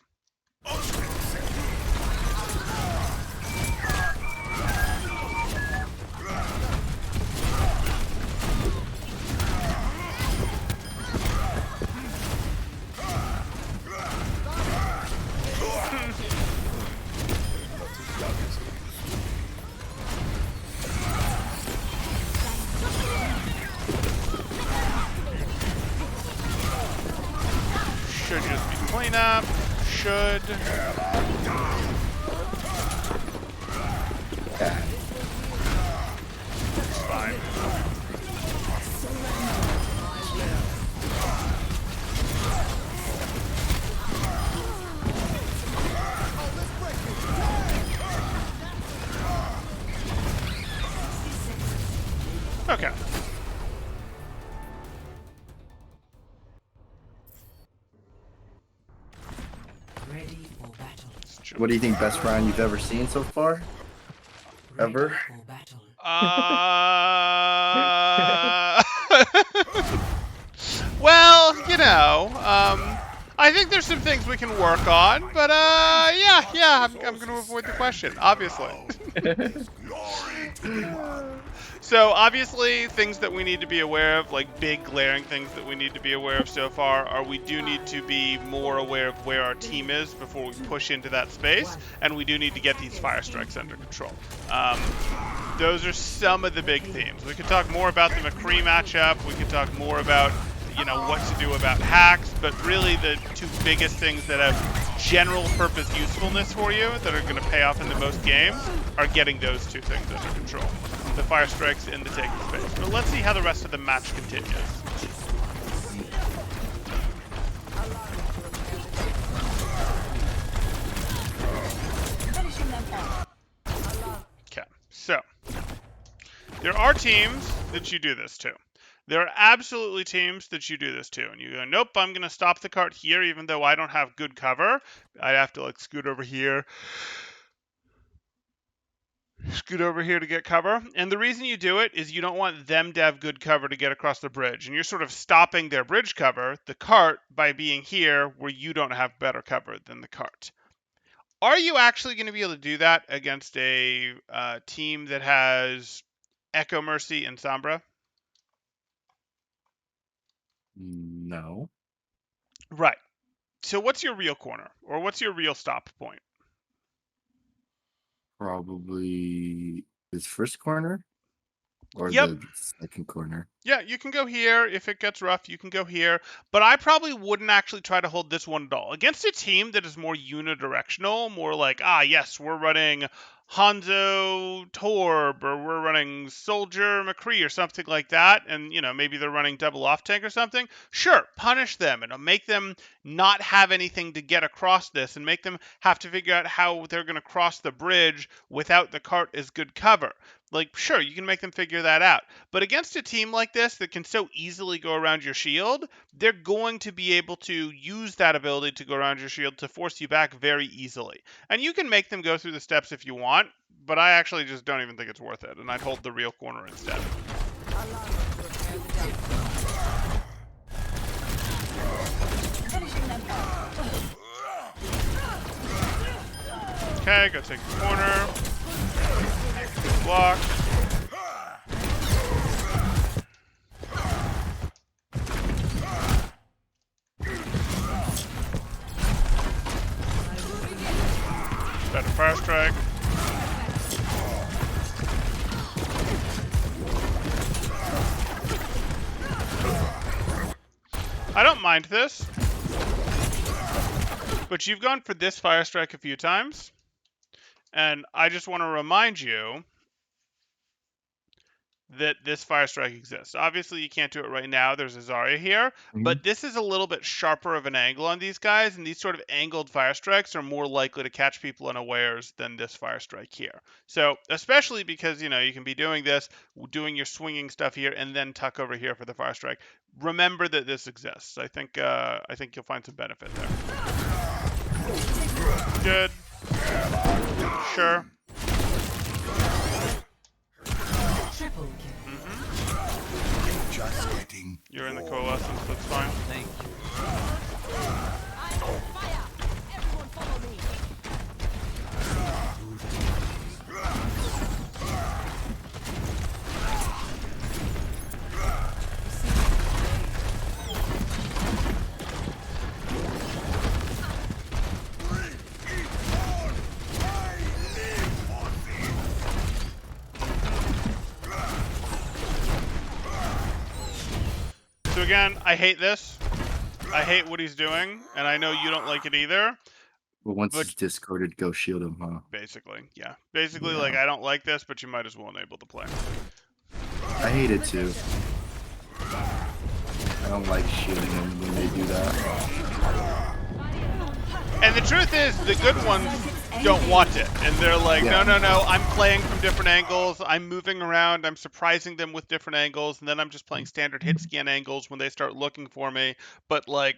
A: Should just be cleanup. Should. It's fine. Okay.
C: Ready for battle.
D: What do you think, best Rein you've ever seen so far? Ever?
C: Ready for battle.
A: Well, I think there's some things we can work on, but I'm going to avoid the question, obviously. So obviously things that we need to be aware of, like big glaring things that we need to be aware of so far, are we do need to be more aware of where our team is before we push into that space, and we do need to get these fire strikes under control. Those are some of the big themes. We could talk more about the McCree matchup. We could talk more about, you know, what to do about hacks, but really the two biggest things that have general purpose usefulness for you that are going to pay off in the most games are getting those two things under control. The fire strikes and the taking space. But let's see how the rest of the match continues. Okay, so there are teams that you do this to. There are absolutely teams that you do this to. And you go, nope, I'm going to stop the cart here even though I don't have good cover. I have to like scoot over here to get cover. And the reason you do it is you don't want them to have good cover to get across the bridge. And you're sort of stopping their bridge cover, the cart, by being here where you don't have better cover than the cart. Are you actually going to be able to do that against a team that has Echo Mercy and Sombra?
D: No.
A: Right. So what's your real corner? Or what's your real stop point?
D: Probably this first corner or
A: Yep.
D: the second corner.
A: Yeah, you can go here. If it gets rough, you can go here. But I probably wouldn't actually try to hold this one at all. Against a team that is more unidirectional, more like, yes, we're running Hanzo Torb, or we're running Soldier McCree, or something like that, and, you know, maybe they're running double off tank or something, sure, punish them, and make them not have anything to get across this, and make them have to figure out how they're going to cross the bridge without the cart as good cover. Like, sure, you can make them figure that out. But against a team like this that can so easily go around your shield, they're going to be able to use that ability to go around your shield to force you back very easily. And you can make them go through the steps if you want, but I actually just don't even think it's worth it, and I'd hold the real corner instead. Okay, go take the corner. Block. Better fire strike. I don't mind this, but you've gone for this fire strike a few times, and I just want to remind you that this fire strike exists. Obviously, you can't do it right now. There's a Zarya here, but this is a little bit sharper of an angle on these guys, and these sort of angled fire strikes are more likely to catch people unawares than this fire strike here. So, especially because, you know, you can be doing this, doing your swinging stuff here, and then tuck over here for the fire strike. Remember that this exists. I think you'll find some benefit there. Good. Sure.
B: Just getting.
A: You're in the coalescence, that's fine.
E: Thank you.
F: I'm on fire! Everyone follow me!
A: So again, I hate this. I hate what he's doing, and I know you don't like it either.
D: But once it's discarded, go shield him, huh?
A: Basically, yeah. Basically, like, I don't like this, but you might as well enable the play.
D: I hate it too. I don't like shielding them when they do that.
A: And the truth is, the good ones don't want it. And they're like, no, I'm playing from different angles. I'm moving around. I'm surprising them with different angles. And then I'm just playing standard hit scan angles when they start looking for me. But, like,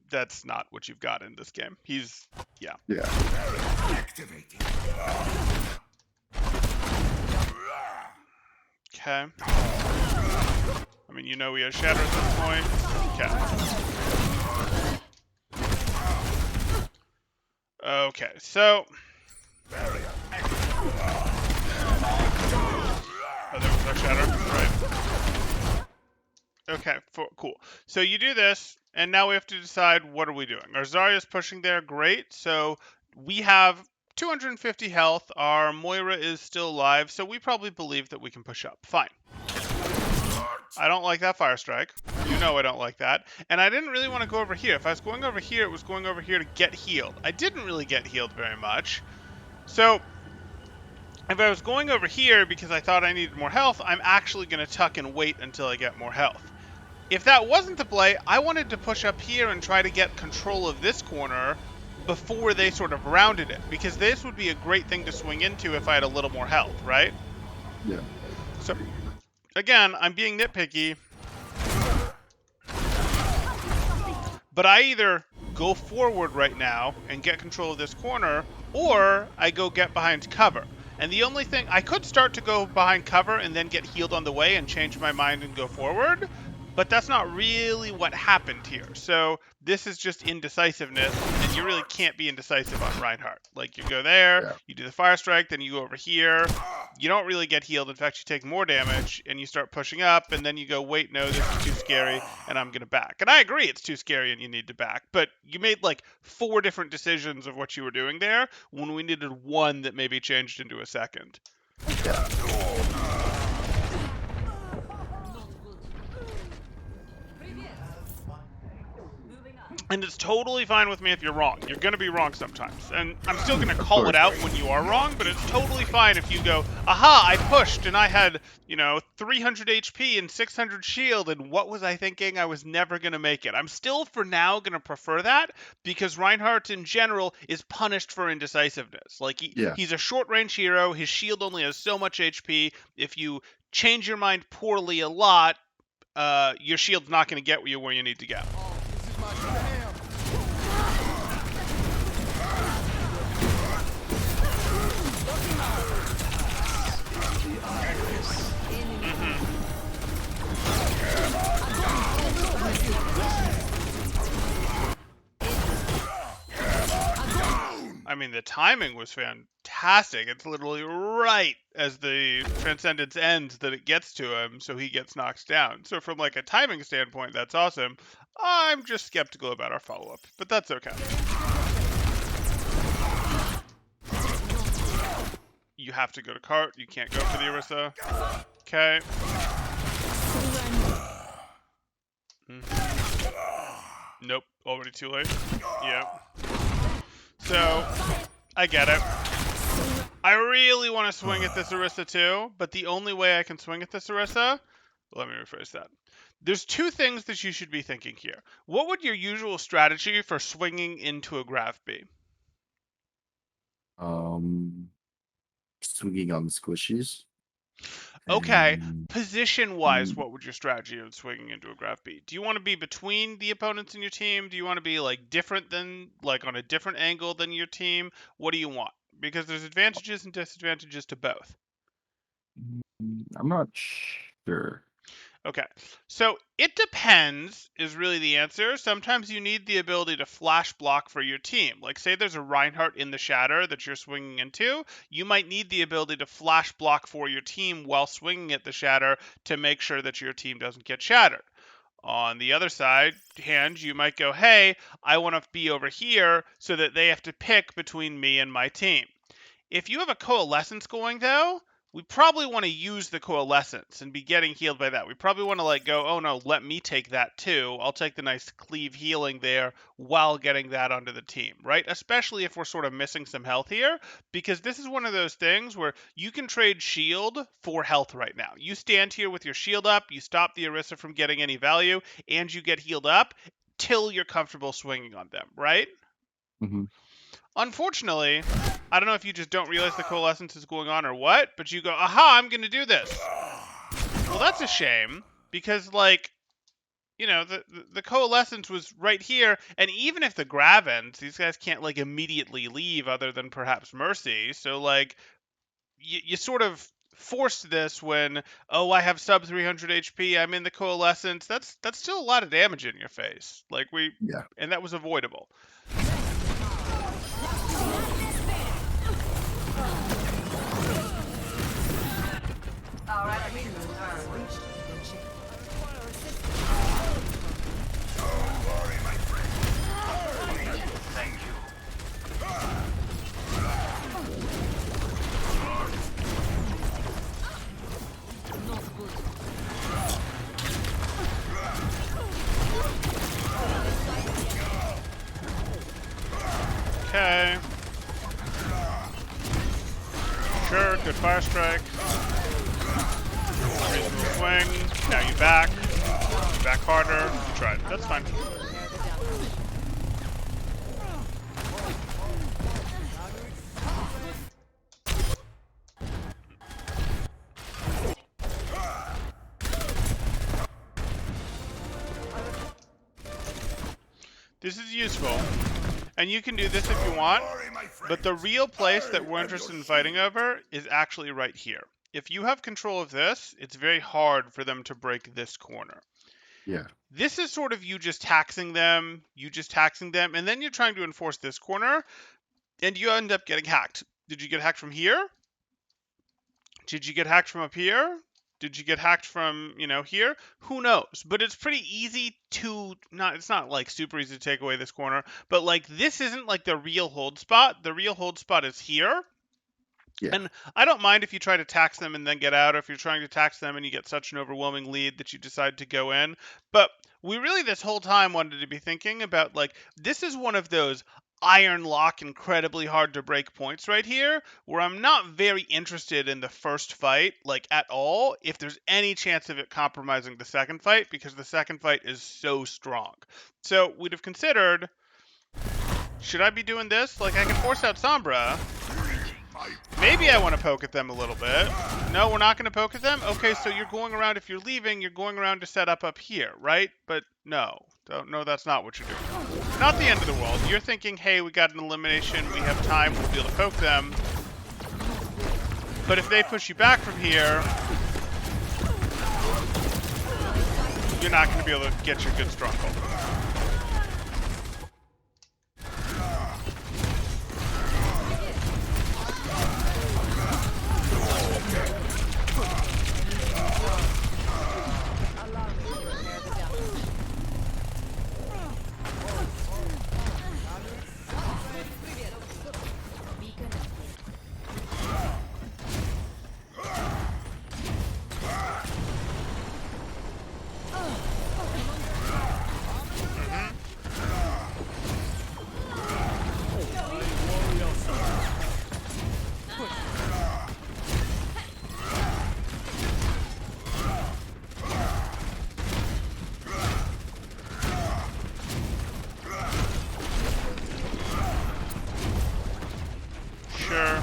A: that's not what you've got in this game. He's, yeah.
B: Activating.
A: Okay. I mean, you know he has Shatter at this point. Okay. Okay, so... Oh, there was our Shatter. Okay, cool. So you do this, and now we have to decide what are we doing. Our Zarya's pushing there, great. So we have 250 health. Our Moira is still alive, so we probably believe that we can push up. Fine. I don't like that fire strike. You know I don't like that. And I didn't really want to go over here. If I was going over here, it was going over here to get healed. I didn't really get healed very much. So if I was going over here because I thought I needed more health, I'm actually going to tuck and wait until I get more health. If that wasn't the play, I wanted to push up here and try to get control of this corner before they sort of rounded it, because this would be a great thing to swing into if I had a little more health, right?
D: Yeah.
A: So, again, I'm being nitpicky, but I either go forward right now and get control of this corner, or I go get behind cover. And the only thing, I could start to go behind cover and then get healed on the way and change my mind and go forward, but that's not really what happened here. So this is just indecisiveness, and you really can't be indecisive on Reinhardt. Like, you go there,
D: Yeah.
A: you do the fire strike, then you go over here. You don't really get healed. In fact, you take more damage, and you start pushing up, and then you go, wait, no, this is too scary, and I'm going to back. And I agree it's too scary and you need to back, but you made like 4 different decisions of what you were doing there when we needed one that maybe changed into a second. And it's totally fine with me if you're wrong. You're going to be wrong sometimes. And I'm still going to call it out when you are wrong, but it's totally fine if you go, aha, I pushed and I had, 300 HP and 600 shield, and what was I thinking? I was never going to make it. I'm still, for now, going to prefer that, because Reinhardt, in general, is punished for indecisiveness. Like, he's a short-range hero. His shield only has so much HP. If you change your mind poorly a lot, your shield's not going to get you where you need to go. I mean, the timing was fantastic. It's literally right as the Transcendence ends that it gets to him, so he gets knocked down. So from like a timing standpoint, that's awesome. I'm just skeptical about our follow-up, but that's okay. You have to go to cart. You can't go for the Orisa. Okay. Nope. Already too late. Yep. So, I get it. I really want to swing at this Orisa too, but the only way I can swing at this Orisa... Let me rephrase that. There's 2 things that you should be thinking here. What would your usual strategy for swinging into a Grav be?
D: Swinging on the squishies.
A: Okay,
D: And,
A: position-wise, what would your strategy of swinging into a Grav be? Do you want to be between the opponents in your team? Do you want to be like different than, like on a different angle than your team? What do you want? Because there's advantages and disadvantages to both.
D: I'm not sure.
A: Okay, so it depends is really the answer. Sometimes you need the ability to flash block for your team. Like, say there's a Reinhardt in the shatter that you're swinging into, you might need the ability to flash block for your team while swinging at the shatter to make sure that your team doesn't get shattered. On the other side, you might go, hey, I want to be over here so that they have to pick between me and my team. If you have a coalescence going, though, we probably want to use the coalescence and be getting healed by that. We probably want to like go, oh no, let me take that too. I'll take the nice cleave healing there while getting that onto the team, right? Especially if we're sort of missing some health here, because this is one of those things where you can trade shield for health right now. You stand here with your shield up, you stop the Orisa from getting any value, and you get healed up till you're comfortable swinging on them, right?
D: Mm-hmm.
A: Unfortunately, I don't know if you just don't realize the coalescence is going on or what, but you go, aha, I'm going to do this. Well, that's a shame, because, like, the coalescence was right here, and even if the Grav ends, these guys can't, like, immediately leave other than perhaps Mercy, so, like, you sort of forced this when, oh, I have sub 300 HP, I'm in the coalescence. That's still a lot of damage in your face. Like, and that was avoidable. Sure, good fire strike. Reasonable swing. Now you back. You back harder. You tried. That's fine. This is useful. And you can do this if you want, but the real place that we're interested in fighting over is actually right here. If you have control of this, it's very hard for them to break this corner.
D: Yeah.
A: This is sort of you just taxing them, and then you're trying to enforce this corner, and you end up getting hacked. Did you get hacked from here? Did you get hacked from up here? Did you get hacked from, here? Who knows? But it's pretty easy to it's not like super easy to take away this corner, but like this isn't like the real hold spot. The real hold spot is here.
D: Yeah.
A: And I don't mind if you try to tax them and then get out, or if you're trying to tax them and you get such an overwhelming lead that you decide to go in. But we really this whole time wanted to be thinking about like this is one of those iron lock incredibly hard to break points right here where I'm not very interested in the first fight like at all if there's any chance of it compromising the second fight because the second fight is so strong. So we'd have considered, should I be doing this? Like I can force out Sombra. Maybe I want to poke at them a little bit. No, we're not going to poke at them? Okay, so you're going around, if you're leaving, you're going around to set up here, right? But no, that's not what you're doing. Not the end of the world. You're thinking, hey, we got an elimination, we have time, we'll be able to poke them. But if they push you back from here, you're not going to be able to get your good stronghold. Sure.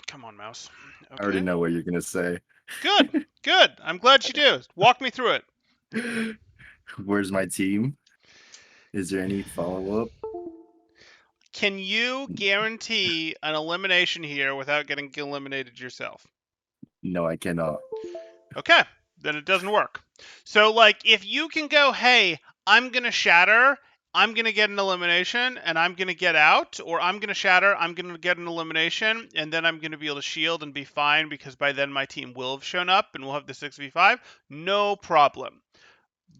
A: Come on, mouse. Okay.
D: I already know what you're gonna say.
A: Good, good. I'm glad you do. Walk me through it.
D: Where's my team? Is there any follow-up?
A: Can you guarantee an elimination here without getting eliminated yourself?
D: No, I cannot.
A: Okay, then it doesn't work. So, like, if you can go, hey, I'm going to shatter, I'm going to get an elimination, and I'm going to get out, or I'm going to shatter, I'm going to get an elimination, and then I'm going to be able to shield and be fine because by then my team will have shown up and we'll have the 6v5, no problem.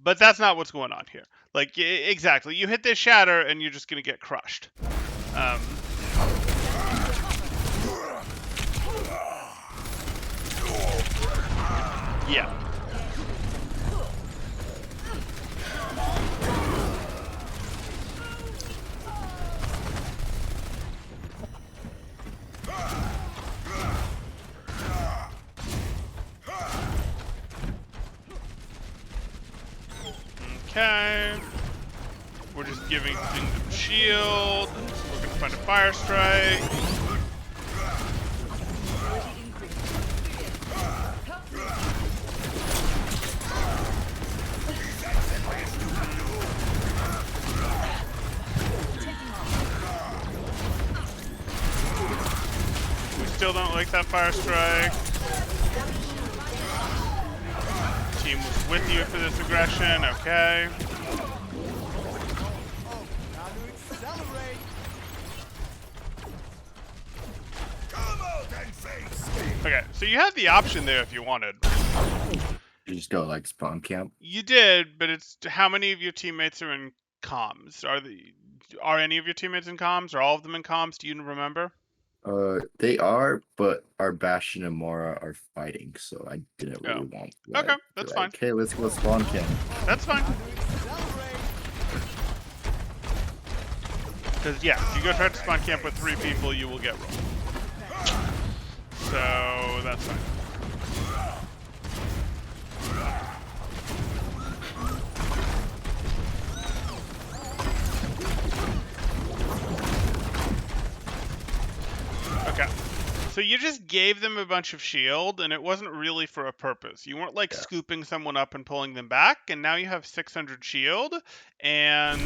A: But that's not what's going on here. Like, exactly. You hit this shatter and you're just going to get crushed. Yeah. Okay. We're just giving them shield. We're gonna find a fire strike. We still don't like that fire strike. Team was with you for this aggression, okay. Okay, so you had the option there if you wanted.
D: You just go like spawn camp.
A: You did, but it's how many of your teammates are in comms? Are any of your teammates in comms? Are all of them in comms? Do you remember?
D: They are, but our Bastion and Mora are fighting, so I didn't
A: Oh,
D: really want to
A: okay,
D: like be
A: that's fine.
D: like, hey, let's go spawn camp.
A: That's fine. Because yeah, if you go try to spawn camp with 3 people, you will get rolled. So that's fine. Okay. So you just gave them a bunch of shield, and it wasn't really for a purpose. You weren't like
D: Yeah.
A: scooping someone up and pulling them back, and now you have 600 shield, and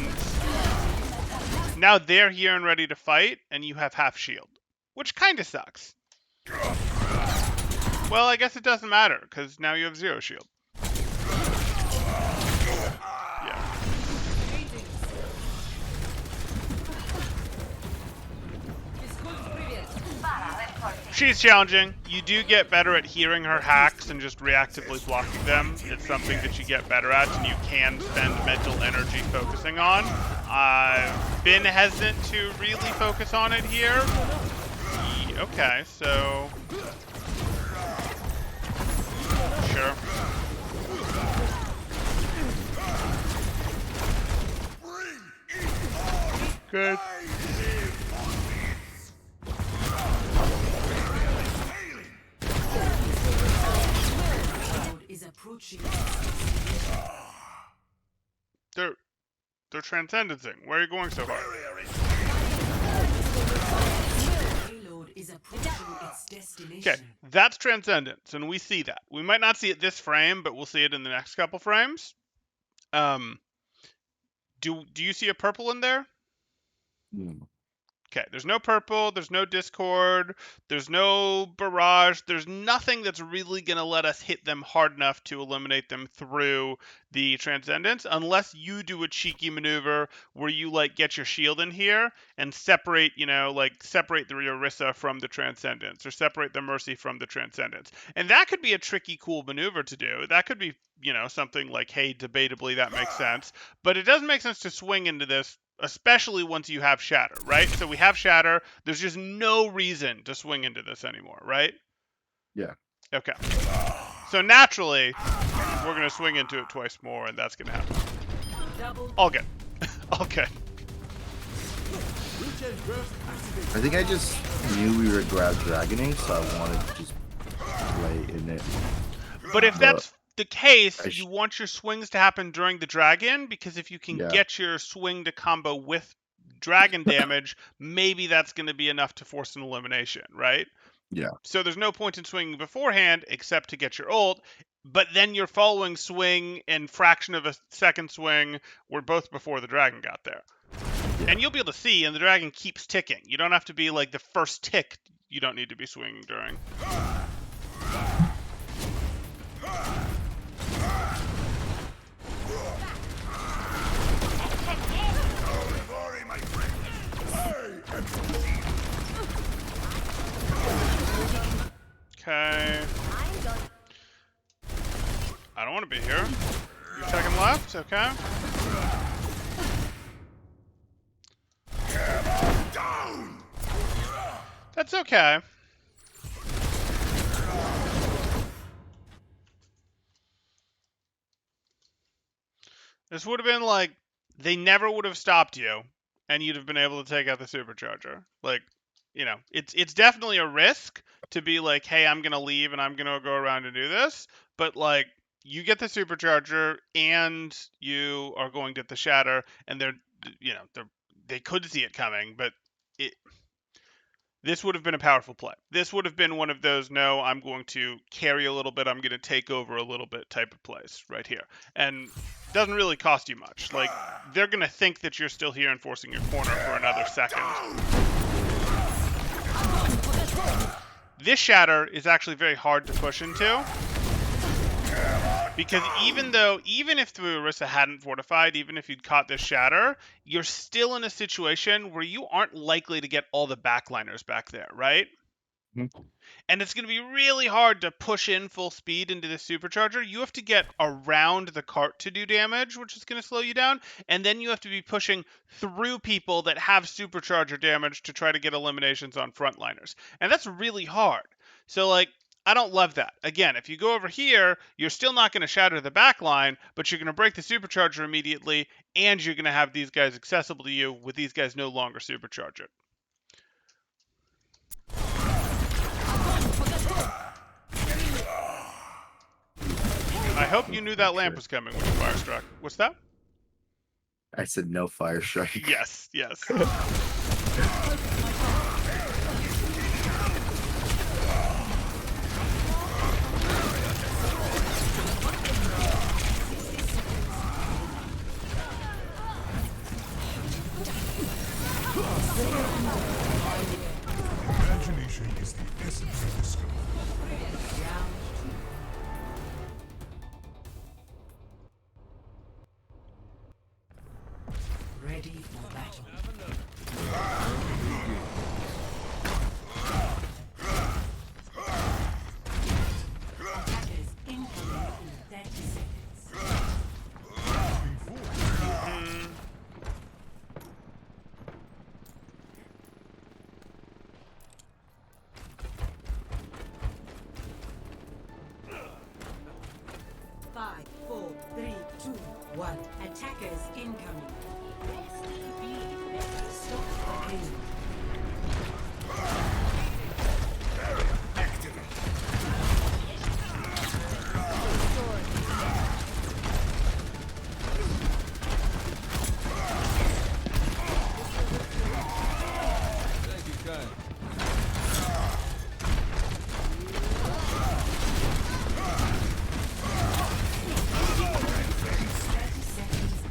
A: now they're here and ready to fight, and you have half shield, which kind of sucks. Well, I guess it doesn't matter, because now you have 0 shield. Yeah. She's challenging. You do get better at hearing her hacks and just reactively blocking them. It's something that you get better at, and you can spend mental energy focusing on. I've been hesitant to really focus on it here. Okay, so... Sure. Good.
C: Is approaching.
A: They're transcendencing. Where are you going so far?
C: Payload is approaching its destination.
A: Okay, that's transcendence, and we see that. We might not see it this frame, but we'll see it in the next couple frames. Do you see a purple in there?
D: Hmm.
A: Okay, there's no purple, there's no discord, there's no barrage, there's nothing that's really going to let us hit them hard enough to eliminate them through the transcendence, unless you do a cheeky maneuver where you like get your shield in here and separate, separate the Orisa from the transcendence, or separate the Mercy from the transcendence. And that could be a tricky, cool maneuver to do. That could be, something like, hey, debatably that makes sense, but it doesn't make sense to swing into this, especially once you have Shatter, right? So we have Shatter. There's just no reason to swing into this anymore, right?
D: Yeah.
A: Okay. So naturally, we're going to swing into it twice more, and that's going to happen. All good. All good.
D: I think I just knew we were grab dragoning, so I wanted to just play in it.
A: But if that's the case,
D: I
A: you want your swings to happen during the dragon, because if you can
D: Yeah.
A: get your swing to combo with dragon damage, maybe that's going to be enough to force an elimination, right?
D: Yeah.
A: So there's no point in swinging beforehand except to get your ult, but then your following swing and fraction of a second swing were both before the dragon got there.
D: Yeah.
A: And you'll be able to see, and the dragon keeps ticking. You don't have to be like the first tick you don't need to be swinging during. Okay. I don't want to be here. You're taking left? Okay. That's okay. This would have been like, they never would have stopped you, and you'd have been able to take out the supercharger. Like, it's definitely a risk to be like, hey, I'm going to leave and I'm going to go around and do this. But like, you get the supercharger and you are going to get the shatter, and they could see it coming, but this would have been a powerful play. This would have been one of those, no, I'm going to carry a little bit, I'm going to take over a little bit type of plays right here. And it doesn't really cost you much. Like, they're going to think that you're still here and forcing your corner for another second. This shatter is actually very hard to push into. Because even if the Orisa hadn't fortified, even if you'd caught this shatter, you're still in a situation where you aren't likely to get all the backliners back there, right?
D: Mhm.
A: And it's going to be really hard to push in full speed into the supercharger. You have to get around the cart to do damage, which is going to slow you down, and then you have to be pushing through people that have supercharger damage to try to get eliminations on frontliners. And that's really hard. So like I don't love that. Again, if you go over here, you're still not going to shatter the back line, but you're going to break the supercharger immediately, and you're going to have these guys accessible to you with these guys no longer supercharged. I hope you knew that lamp
D: Okay.
A: was coming when you fire struck. What's that?
D: I said no fire strike.
A: Yes, yes.
B: Imagination is the essence of discovery.
C: Ready for battle. Attackers incoming in 30 seconds. Five, four, three, two, one. Attackers incoming. Stop the aim.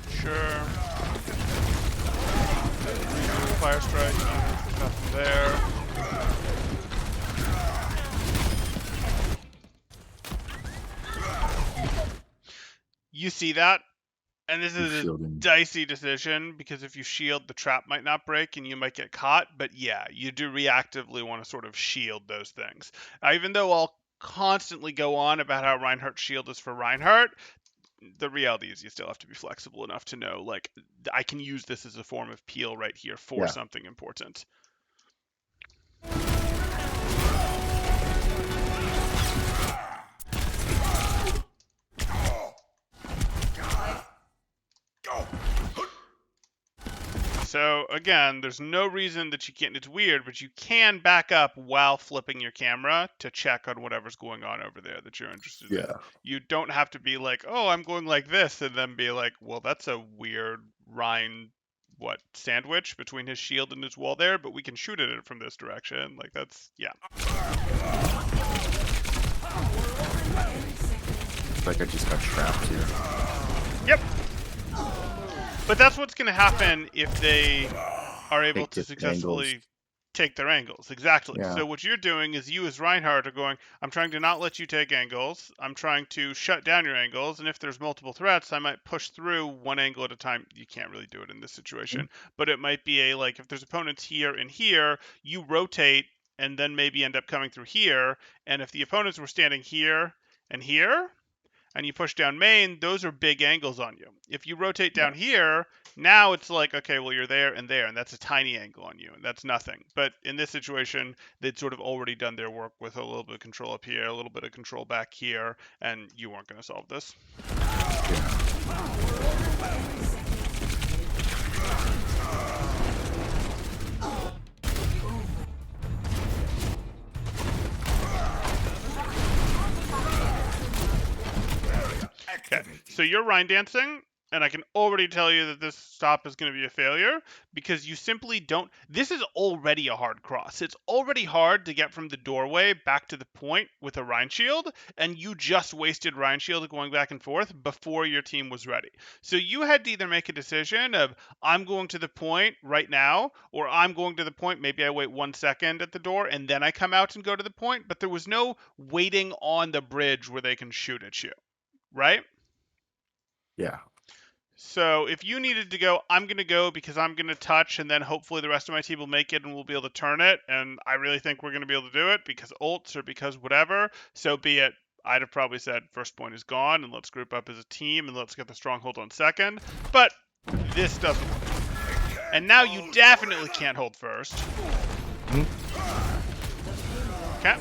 A: Sure. Fire strike. Nothing there. You see that? And this is a
D: Shielding.
A: dicey decision because if you shield, the trap might not break and you might get caught. But yeah, you do reactively want to sort of shield those things. Even though I'll constantly go on about how Reinhardt's shield is for Reinhardt, the reality is you still have to be flexible enough to know, like, I can use this as a form of peel right here for
D: Yeah.
A: something important. So again, there's no reason that you can't. It's weird, but you can back up while flipping your camera to check on whatever's going on over there that you're interested in.
D: Yeah.
A: You don't have to be like, oh, I'm going like this, and then be like, well, that's a weird Rein, sandwich between his shield and his wall there, but we can shoot at it from this direction. Like that's yeah.
D: It's like I just got trapped here.
A: Yep. But that's what's going to happen if they are able
D: Take
A: to
D: the
A: successfully
D: angles.
A: take their angles. Exactly.
D: Yeah.
A: So what you're doing is you as Reinhardt are going, I'm trying to not let you take angles. I'm trying to shut down your angles. And if there's multiple threats, I might push through one angle at a time. You can't really do it in this situation. But it might be like, if there's opponents here and here, you rotate and then maybe end up coming through here. And if the opponents were standing here and here, and you push down main, those are big angles on you. If you rotate down here, now it's like, okay, well, you're there, and that's a tiny angle on you, and that's nothing. But in this situation, they'd sort of already done their work with a little bit of control up here, a little bit of control back here, and you weren't going to solve this. Okay, so you're Rhine dancing, and I can already tell you that this stop is going to be a failure because you simply don't. This is already a hard cross. It's already hard to get from the doorway back to the point with a Rhine shield, and you just wasted Rhine shield going back and forth before your team was ready. So you had to either make a decision of I'm going to the point right now, or I'm going to the point. Maybe I wait 1 second at the door and then I come out and go to the point. But there was no waiting on the bridge where they can shoot at you, right?
D: Yeah.
A: So if you needed to go, I'm going to go because I'm going to touch, and then hopefully the rest of my team will make it and we'll be able to turn it. And I really think we're going to be able to do it because ults or because whatever. So be it. I'd have probably said first point is gone and let's group up as a team and let's get the stronghold on second. But this doesn't work. And now you definitely can't hold first. Okay.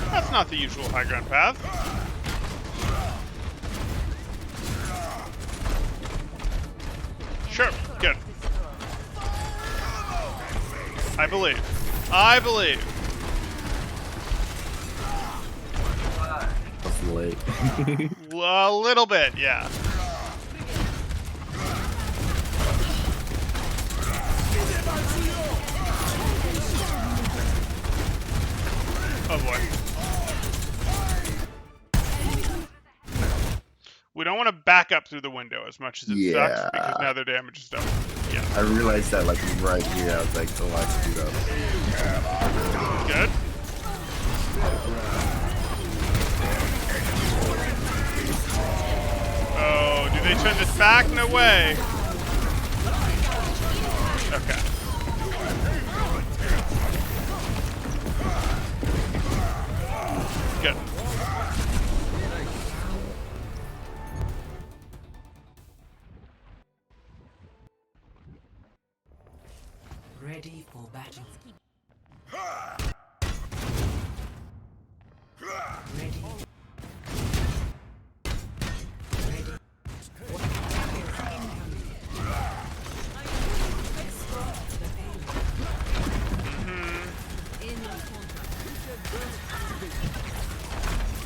A: That's not the usual high ground path. Sure, good. I believe. I believe.
D: That's late.
A: A little bit, yeah. Oh boy. We don't want to back up through the window as much as it sucks because now their damage is done. Yeah.
D: I realized that like right here. I was like, oh, I screwed up.
A: Good. Oh, do they turn this back? No way. Okay. Good.
C: Ready for battle. Ready. Ready.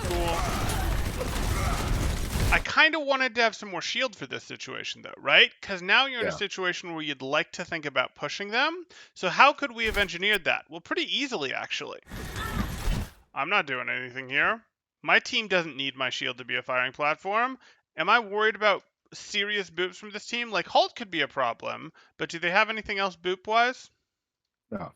A: Cool. I kind of wanted to have some more shield for this situation, though, right? Because now you're in a situation where you'd like to think about pushing them. So how could we have engineered that? Well, pretty easily, actually. I'm not doing anything here. My team doesn't need my shield to be a firing platform. Am I worried about serious boops from this team? Like, Halt could be a problem, but do they have anything else boop-wise?
D: No.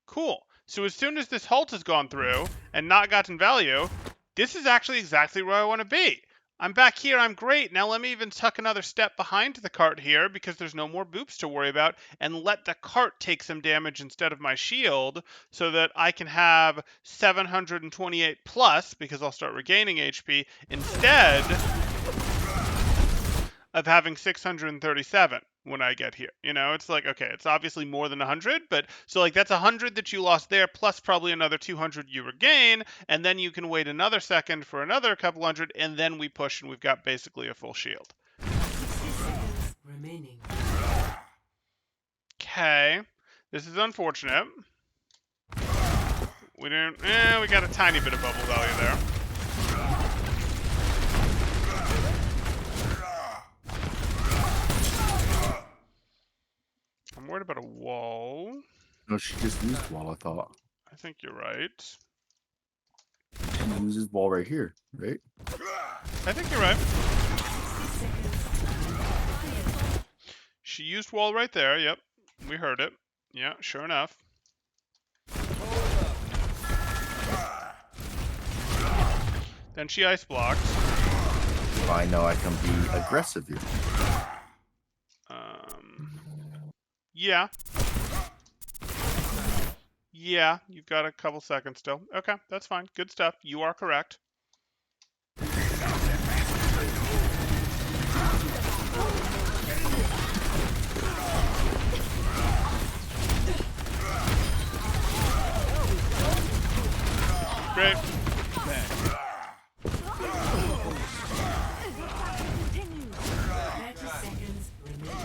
A: Cool. So as soon as this Halt has gone through and not gotten value, this is actually exactly where I want to be. I'm back here, I'm great. Now let me even tuck another step behind the cart here because there's no more boops to worry about and let the cart take some damage instead of my shield so that I can have 728 plus because I'll start regaining HP instead of having 637 when I get here. You know, it's like, okay, it's obviously more than 100, but so like that's 100 that you lost there plus probably another 200 you regain, and then you can wait another second for another couple hundred, and then we push and we've got basically a full shield.
C: Remaining.
A: Okay, this is unfortunate. We didn't, we got a tiny bit of bubble value there. I'm worried about a wall.
D: No, she just used wall, I thought.
A: I think you're right.
D: She uses wall right here, right?
A: I think you're right. She used wall right there. Yep. We heard it. Yeah, sure enough. Then she ice blocked.
D: I know I can be aggressive here.
A: Yeah. Yeah, you've got a couple seconds still. Okay, that's fine. Good stuff. You are correct. Great.
C: 30 seconds remaining.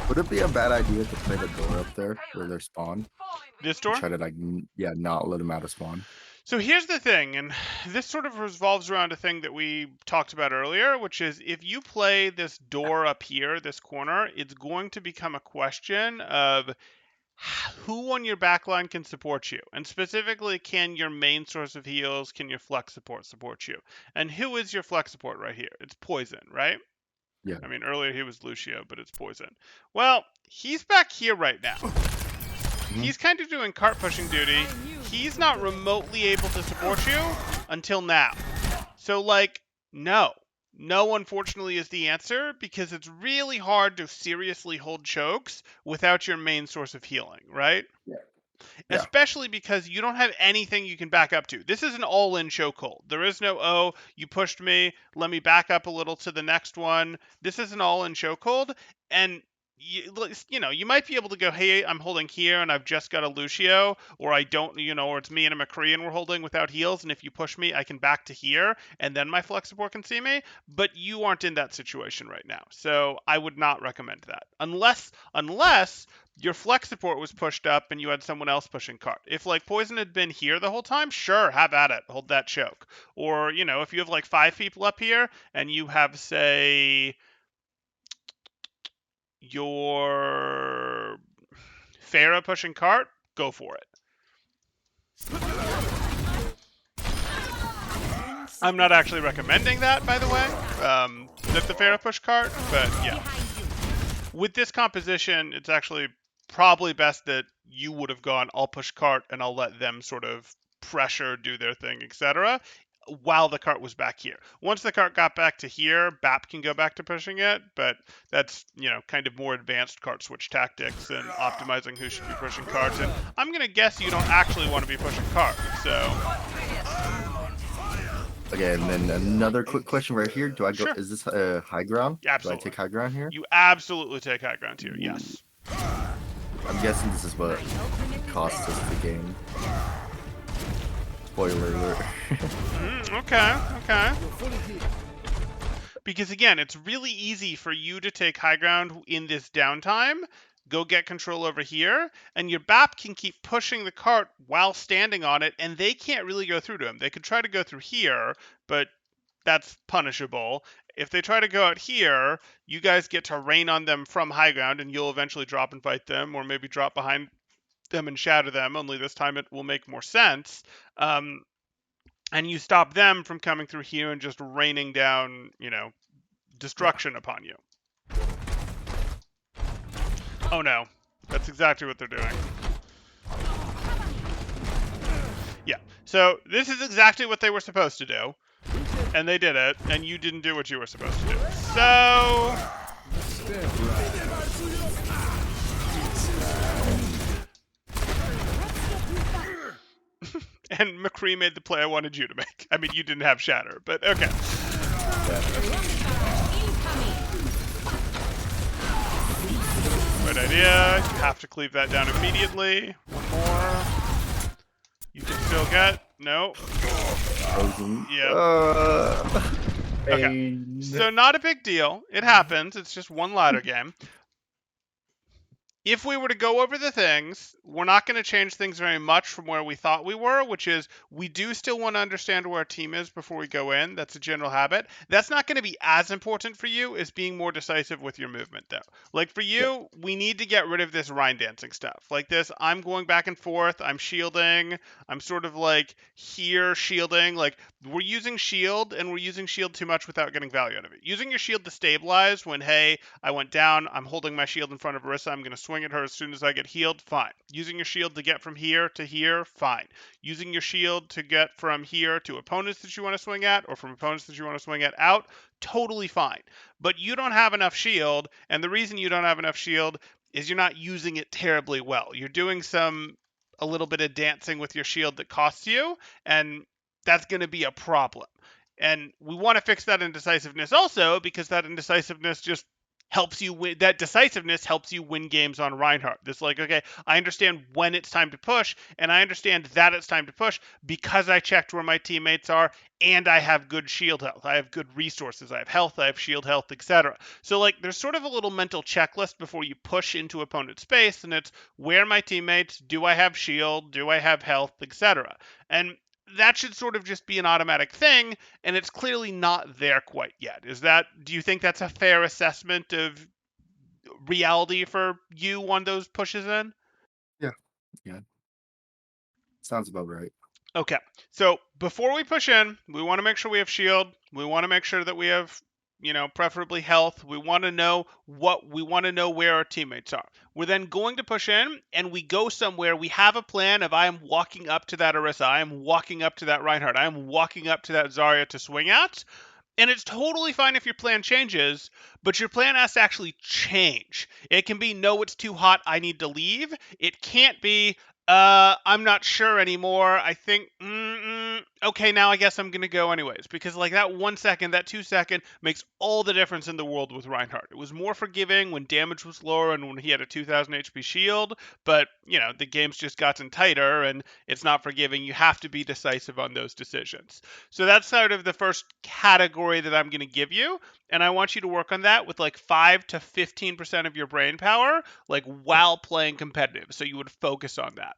D: Would it be a bad idea to play the door up there where they're spawned?
A: This door?
D: Try to like, yeah, not let them out of spawn.
A: So here's the thing, and this sort of revolves around a thing that we talked about earlier, which is if you play this door up here, this corner, it's going to become a question of who on your backline can support you, and specifically, can your main source of heals, can your flex support you, and who is your flex support right here? It's poison, right?
D: Yeah.
A: I mean, earlier he was Lucio, but it's poison. Well, he's back here right now. He's kind of doing cart pushing duty. He's not remotely able to support you until now. So, like, no. No, unfortunately, is the answer because it's really hard to seriously hold chokes without your main source of healing, right?
D: Yeah.
A: Especially because you don't have anything you can back up to. This is an all-in chokehold. There is no, oh, you pushed me, let me back up a little to the next one. This is an all-in chokehold, and you might be able to go, hey, I'm holding here, and I've just got a Lucio, or I don't, or it's me and a McCree, and we're holding without heals, and if you push me, I can back to here, and then my flex support can see me. But you aren't in that situation right now, so I would not recommend that, unless your flex support was pushed up and you had someone else pushing cart. If like poison had been here the whole time, sure, have at it, hold that choke. Or if you have like 5 people up here and you have, say, your Pharah pushing cart, go for it. I'm not actually recommending that, by the way, that the Pharah push cart, but yeah. With this composition, it's actually probably best that you would have gone, I'll push cart and I'll let them sort of pressure, do their thing, etc., while the cart was back here. Once the cart got back to here, BAP can go back to pushing it, but that's, kind of more advanced cart switch tactics and optimizing who should be pushing carts. And I'm going to guess you don't actually want to be pushing cart, so...
D: Okay, and then another quick question right here. Do I go?
A: Sure.
D: Is this high ground?
A: Absolutely.
D: Do I take high ground here?
A: You absolutely take high ground here, yes.
D: I'm guessing this is what costs us the game. Spoiler alert.
A: Okay. Because again, it's really easy for you to take high ground in this downtime, go get control over here, and your BAP can keep pushing the cart while standing on it, and they can't really go through to him. They could try to go through here, but that's punishable. If they try to go out here, you guys get to rain on them from high ground, and you'll eventually drop and fight them, or maybe drop behind them and shatter them, only this time it will make more sense. And you stop them from coming through here and just raining down, destruction upon you. Oh no, that's exactly what they're doing. Yeah, so this is exactly what they were supposed to do, and they did it, and you didn't do what you were supposed to do. So... and McCree made the play I wanted you to make. I mean, you didn't have Shatter, but okay. Good idea. You have to cleave that down immediately. One more. You can still get... No. Yep. Okay. So not a big deal. It happens. It's just one ladder game. If we were to go over the things, we're not going to change things very much from where we thought we were, which is we do still want to understand where our team is before we go in. That's a general habit. That's not going to be as important for you as being more decisive with your movement, though. Like for you, we need to get rid of this Rein dancing stuff. Like this, I'm going back and forth, I'm shielding, I'm sort of like here shielding. Like we're using shield, and we're using shield too much without getting value out of it. Using your shield to stabilize when, hey, I went down, I'm holding my shield in front of Orisa, I'm going to swing at her as soon as I get healed, fine. Using your shield to get from here to here, fine. Using your shield to get from here to opponents that you want to swing at, or from opponents that you want to swing at out, totally fine. But you don't have enough shield, and the reason you don't have enough shield is you're not using it terribly well. You're doing a little bit of dancing with your shield that costs you, and that's going to be a problem. And we want to fix that indecisiveness also, because that indecisiveness just helps you win. That decisiveness helps you win games on Reinhardt. It's like, okay, I understand when it's time to push, and I understand that it's time to push because I checked where my teammates are, and I have good shield health. I have good resources. I have health. I have shield health, etc. So, like, there's sort of a little mental checklist before you push into opponent space, and it's where are my teammates? Do I have shield? Do I have health, etc. And that should sort of just be an automatic thing, and it's clearly not there quite yet. Do you think that's a fair assessment of reality for you on those pushes in?
D: Yeah. Sounds about right.
A: Okay. So before we push in, we want to make sure we have shield. We want to make sure that we have preferably health. We want to know where our teammates are. We're then going to push in and we go somewhere. We have a plan of I am walking up to that Orisa, I am walking up to that Reinhardt, I am walking up to that Zarya to swing at. And it's totally fine if your plan changes, but your plan has to actually change. It can be, no, it's too hot, I need to leave. It can't be, I'm not sure anymore. I think, okay, now I guess I'm going to go anyways. Because, like, that 1 second, that 2 second makes all the difference in the world with Reinhardt. It was more forgiving when damage was lower and when he had a 2000 HP shield, but, the game's just gotten tighter and it's not forgiving. You have to be decisive on those decisions. So that's sort of the first category that I'm going to give you. And I want you to work on that with like 5 to 15% of your brain power, like while playing competitive. So you would focus on that.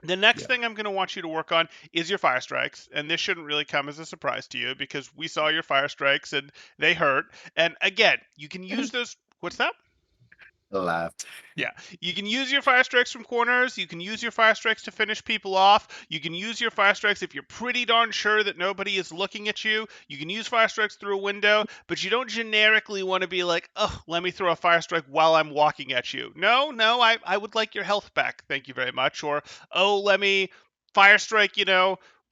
A: The next
D: Yeah.
A: thing I'm going to want you to work on is your fire strikes. And this shouldn't really come as a surprise to you because we saw your fire strikes and they hurt. And again, you can use those. What's that?
D: Laughed.
A: Yeah, you can use your fire strikes from corners. You can use your fire strikes to finish people off. You can use your fire strikes if you're pretty darn sure that nobody is looking at you. You can use fire strikes through a window, but you don't generically want to be like, oh, let me throw a fire strike while I'm walking at you. No, I would like your health back. Thank you very much. Or, oh, let me fire strike,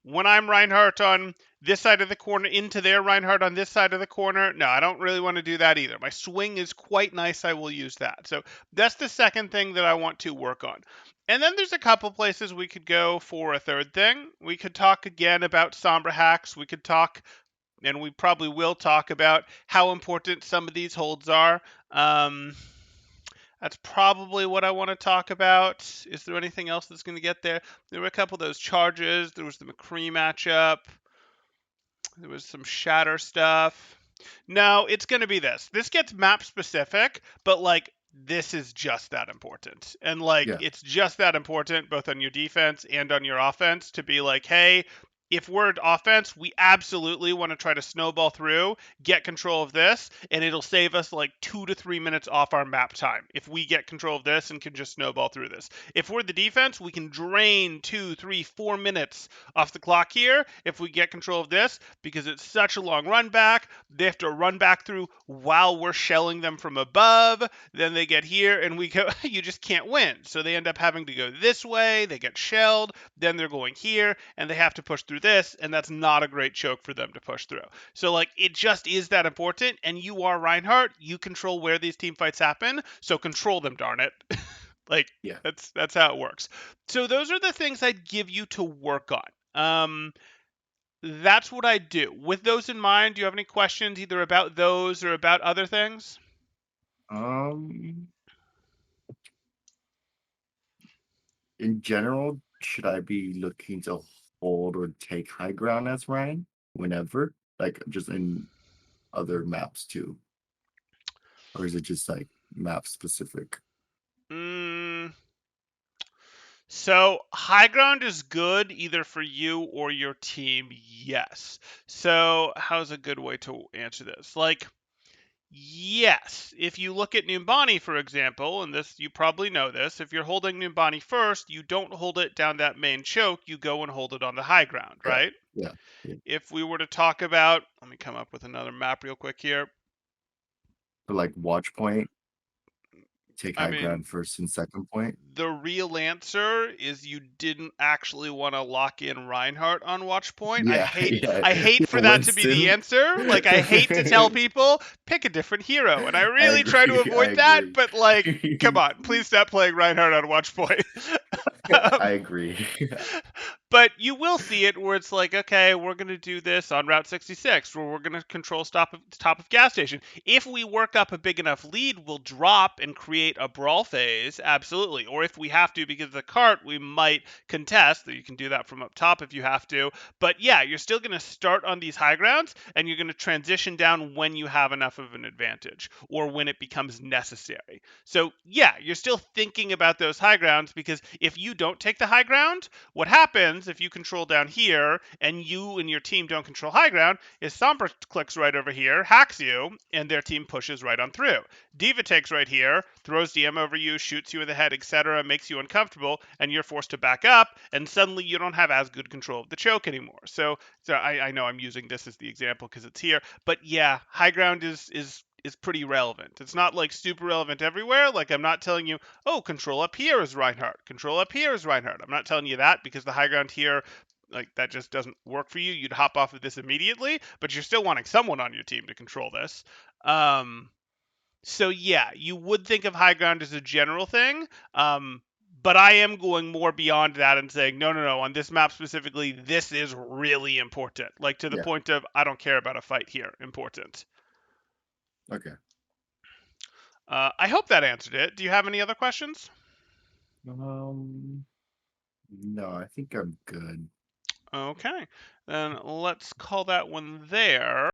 A: when I'm Reinhardt on this side of the corner into their Reinhardt on this side of the corner. No, I don't really want to do that either. My swing is quite nice. I will use that. So that's the second thing that I want to work on. And then there's a couple places we could go for a third thing. We could talk again about Sombra hacks. We could talk, and we probably will talk about how important some of these holds are. That's probably what I want to talk about. Is there anything else that's going to get there? There were a couple of those charges. There was the McCree matchup. There was some shatter stuff. No, it's going to be this. This gets map specific, but like this is just that important. And like
D: Yeah.
A: it's just that important both on your defense and on your offense to be like, hey, if we're offense, we absolutely want to try to snowball through, get control of this, and it'll save us like 2 to 3 minutes off our map time if we get control of this and can just snowball through this. If we're the defense, we can drain 2, 3, 4 minutes off the clock here if we get control of this because it's such a long run back. They have to run back through while we're shelling them from above. Then they get here and we go, you just can't win. So they end up having to go this way. They get shelled. Then they're going here and they have to push through this. And that's not a great choke for them to push through. So like it just is that important. And you are Reinhardt. You control where these team fights happen. So control them, darn it. Like
D: Yeah.
A: that's how it works. So those are the things I'd give you to work on. That's what I do. With those in mind, do you have any questions either about those or about other things?
D: In general, should I be looking to hold or take high ground as Ryan whenever? Like just in other maps too? Or is it just like map specific?
A: So high ground is good either for you or your team, yes. So how's a good way to answer this? Like, yes, if you look at Numbani, for example, and this you probably know this, if you're holding Numbani first, you don't hold it down that main choke, you go and hold it on the high ground,
D: Yeah.
A: right?
D: Yeah.
A: If we were to talk about, let me come up with another map real quick here.
D: But like watch point, take
A: I
D: high
A: mean,
D: ground first and second point.
A: the real answer is you didn't actually want to lock in Reinhardt on watch point. I
D: Yeah,
A: hate
D: yeah.
A: I hate for that to be the
D: Winston.
A: answer. Like I hate to tell people pick a different hero, and I
D: I
A: really try to
D: agree. I
A: avoid that.
D: agree.
A: But like, come on, please stop playing Reinhardt on watch point.
D: I agree.
A: But you will see it where it's like, okay, we're going to do this on Route 66, where we're going to control top of gas station. If we work up a big enough lead, we'll drop and create a brawl phase, absolutely. Or if we have to because of the cart, we might contest. You can do that from up top if you have to. But yeah, you're still going to start on these high grounds, and you're going to transition down when you have enough of an advantage, or when it becomes necessary. So yeah, you're still thinking about those high grounds, because if you don't take the high ground, what happens happens if you control down here and you and your team don't control high ground is Sombra clicks right over here, hacks you, and their team pushes right on through. Diva takes right here, throws DM over you, shoots you in the head, etc., makes you uncomfortable, and you're forced to back up, and suddenly you don't have as good control of the choke anymore. So I know I'm using this as the example because it's here, but yeah, high ground is pretty relevant. It's not like super relevant everywhere. Like I'm not telling you, oh, control up here is Reinhardt. Control up here is Reinhardt. I'm not telling you that because the high ground here, like that just doesn't work for you. You'd hop off of this immediately, but you're still wanting someone on your team to control this. So yeah, you would think of high ground as a general thing. But I am going more beyond that and saying, no, on this map specifically, this is really important. Like to the
D: Yeah.
A: point of, I don't care about a fight here. Important.
D: Okay.
A: I hope that answered it. Do you have any other questions?
D: No, I think I'm good.
A: Okay, then let's call that one there.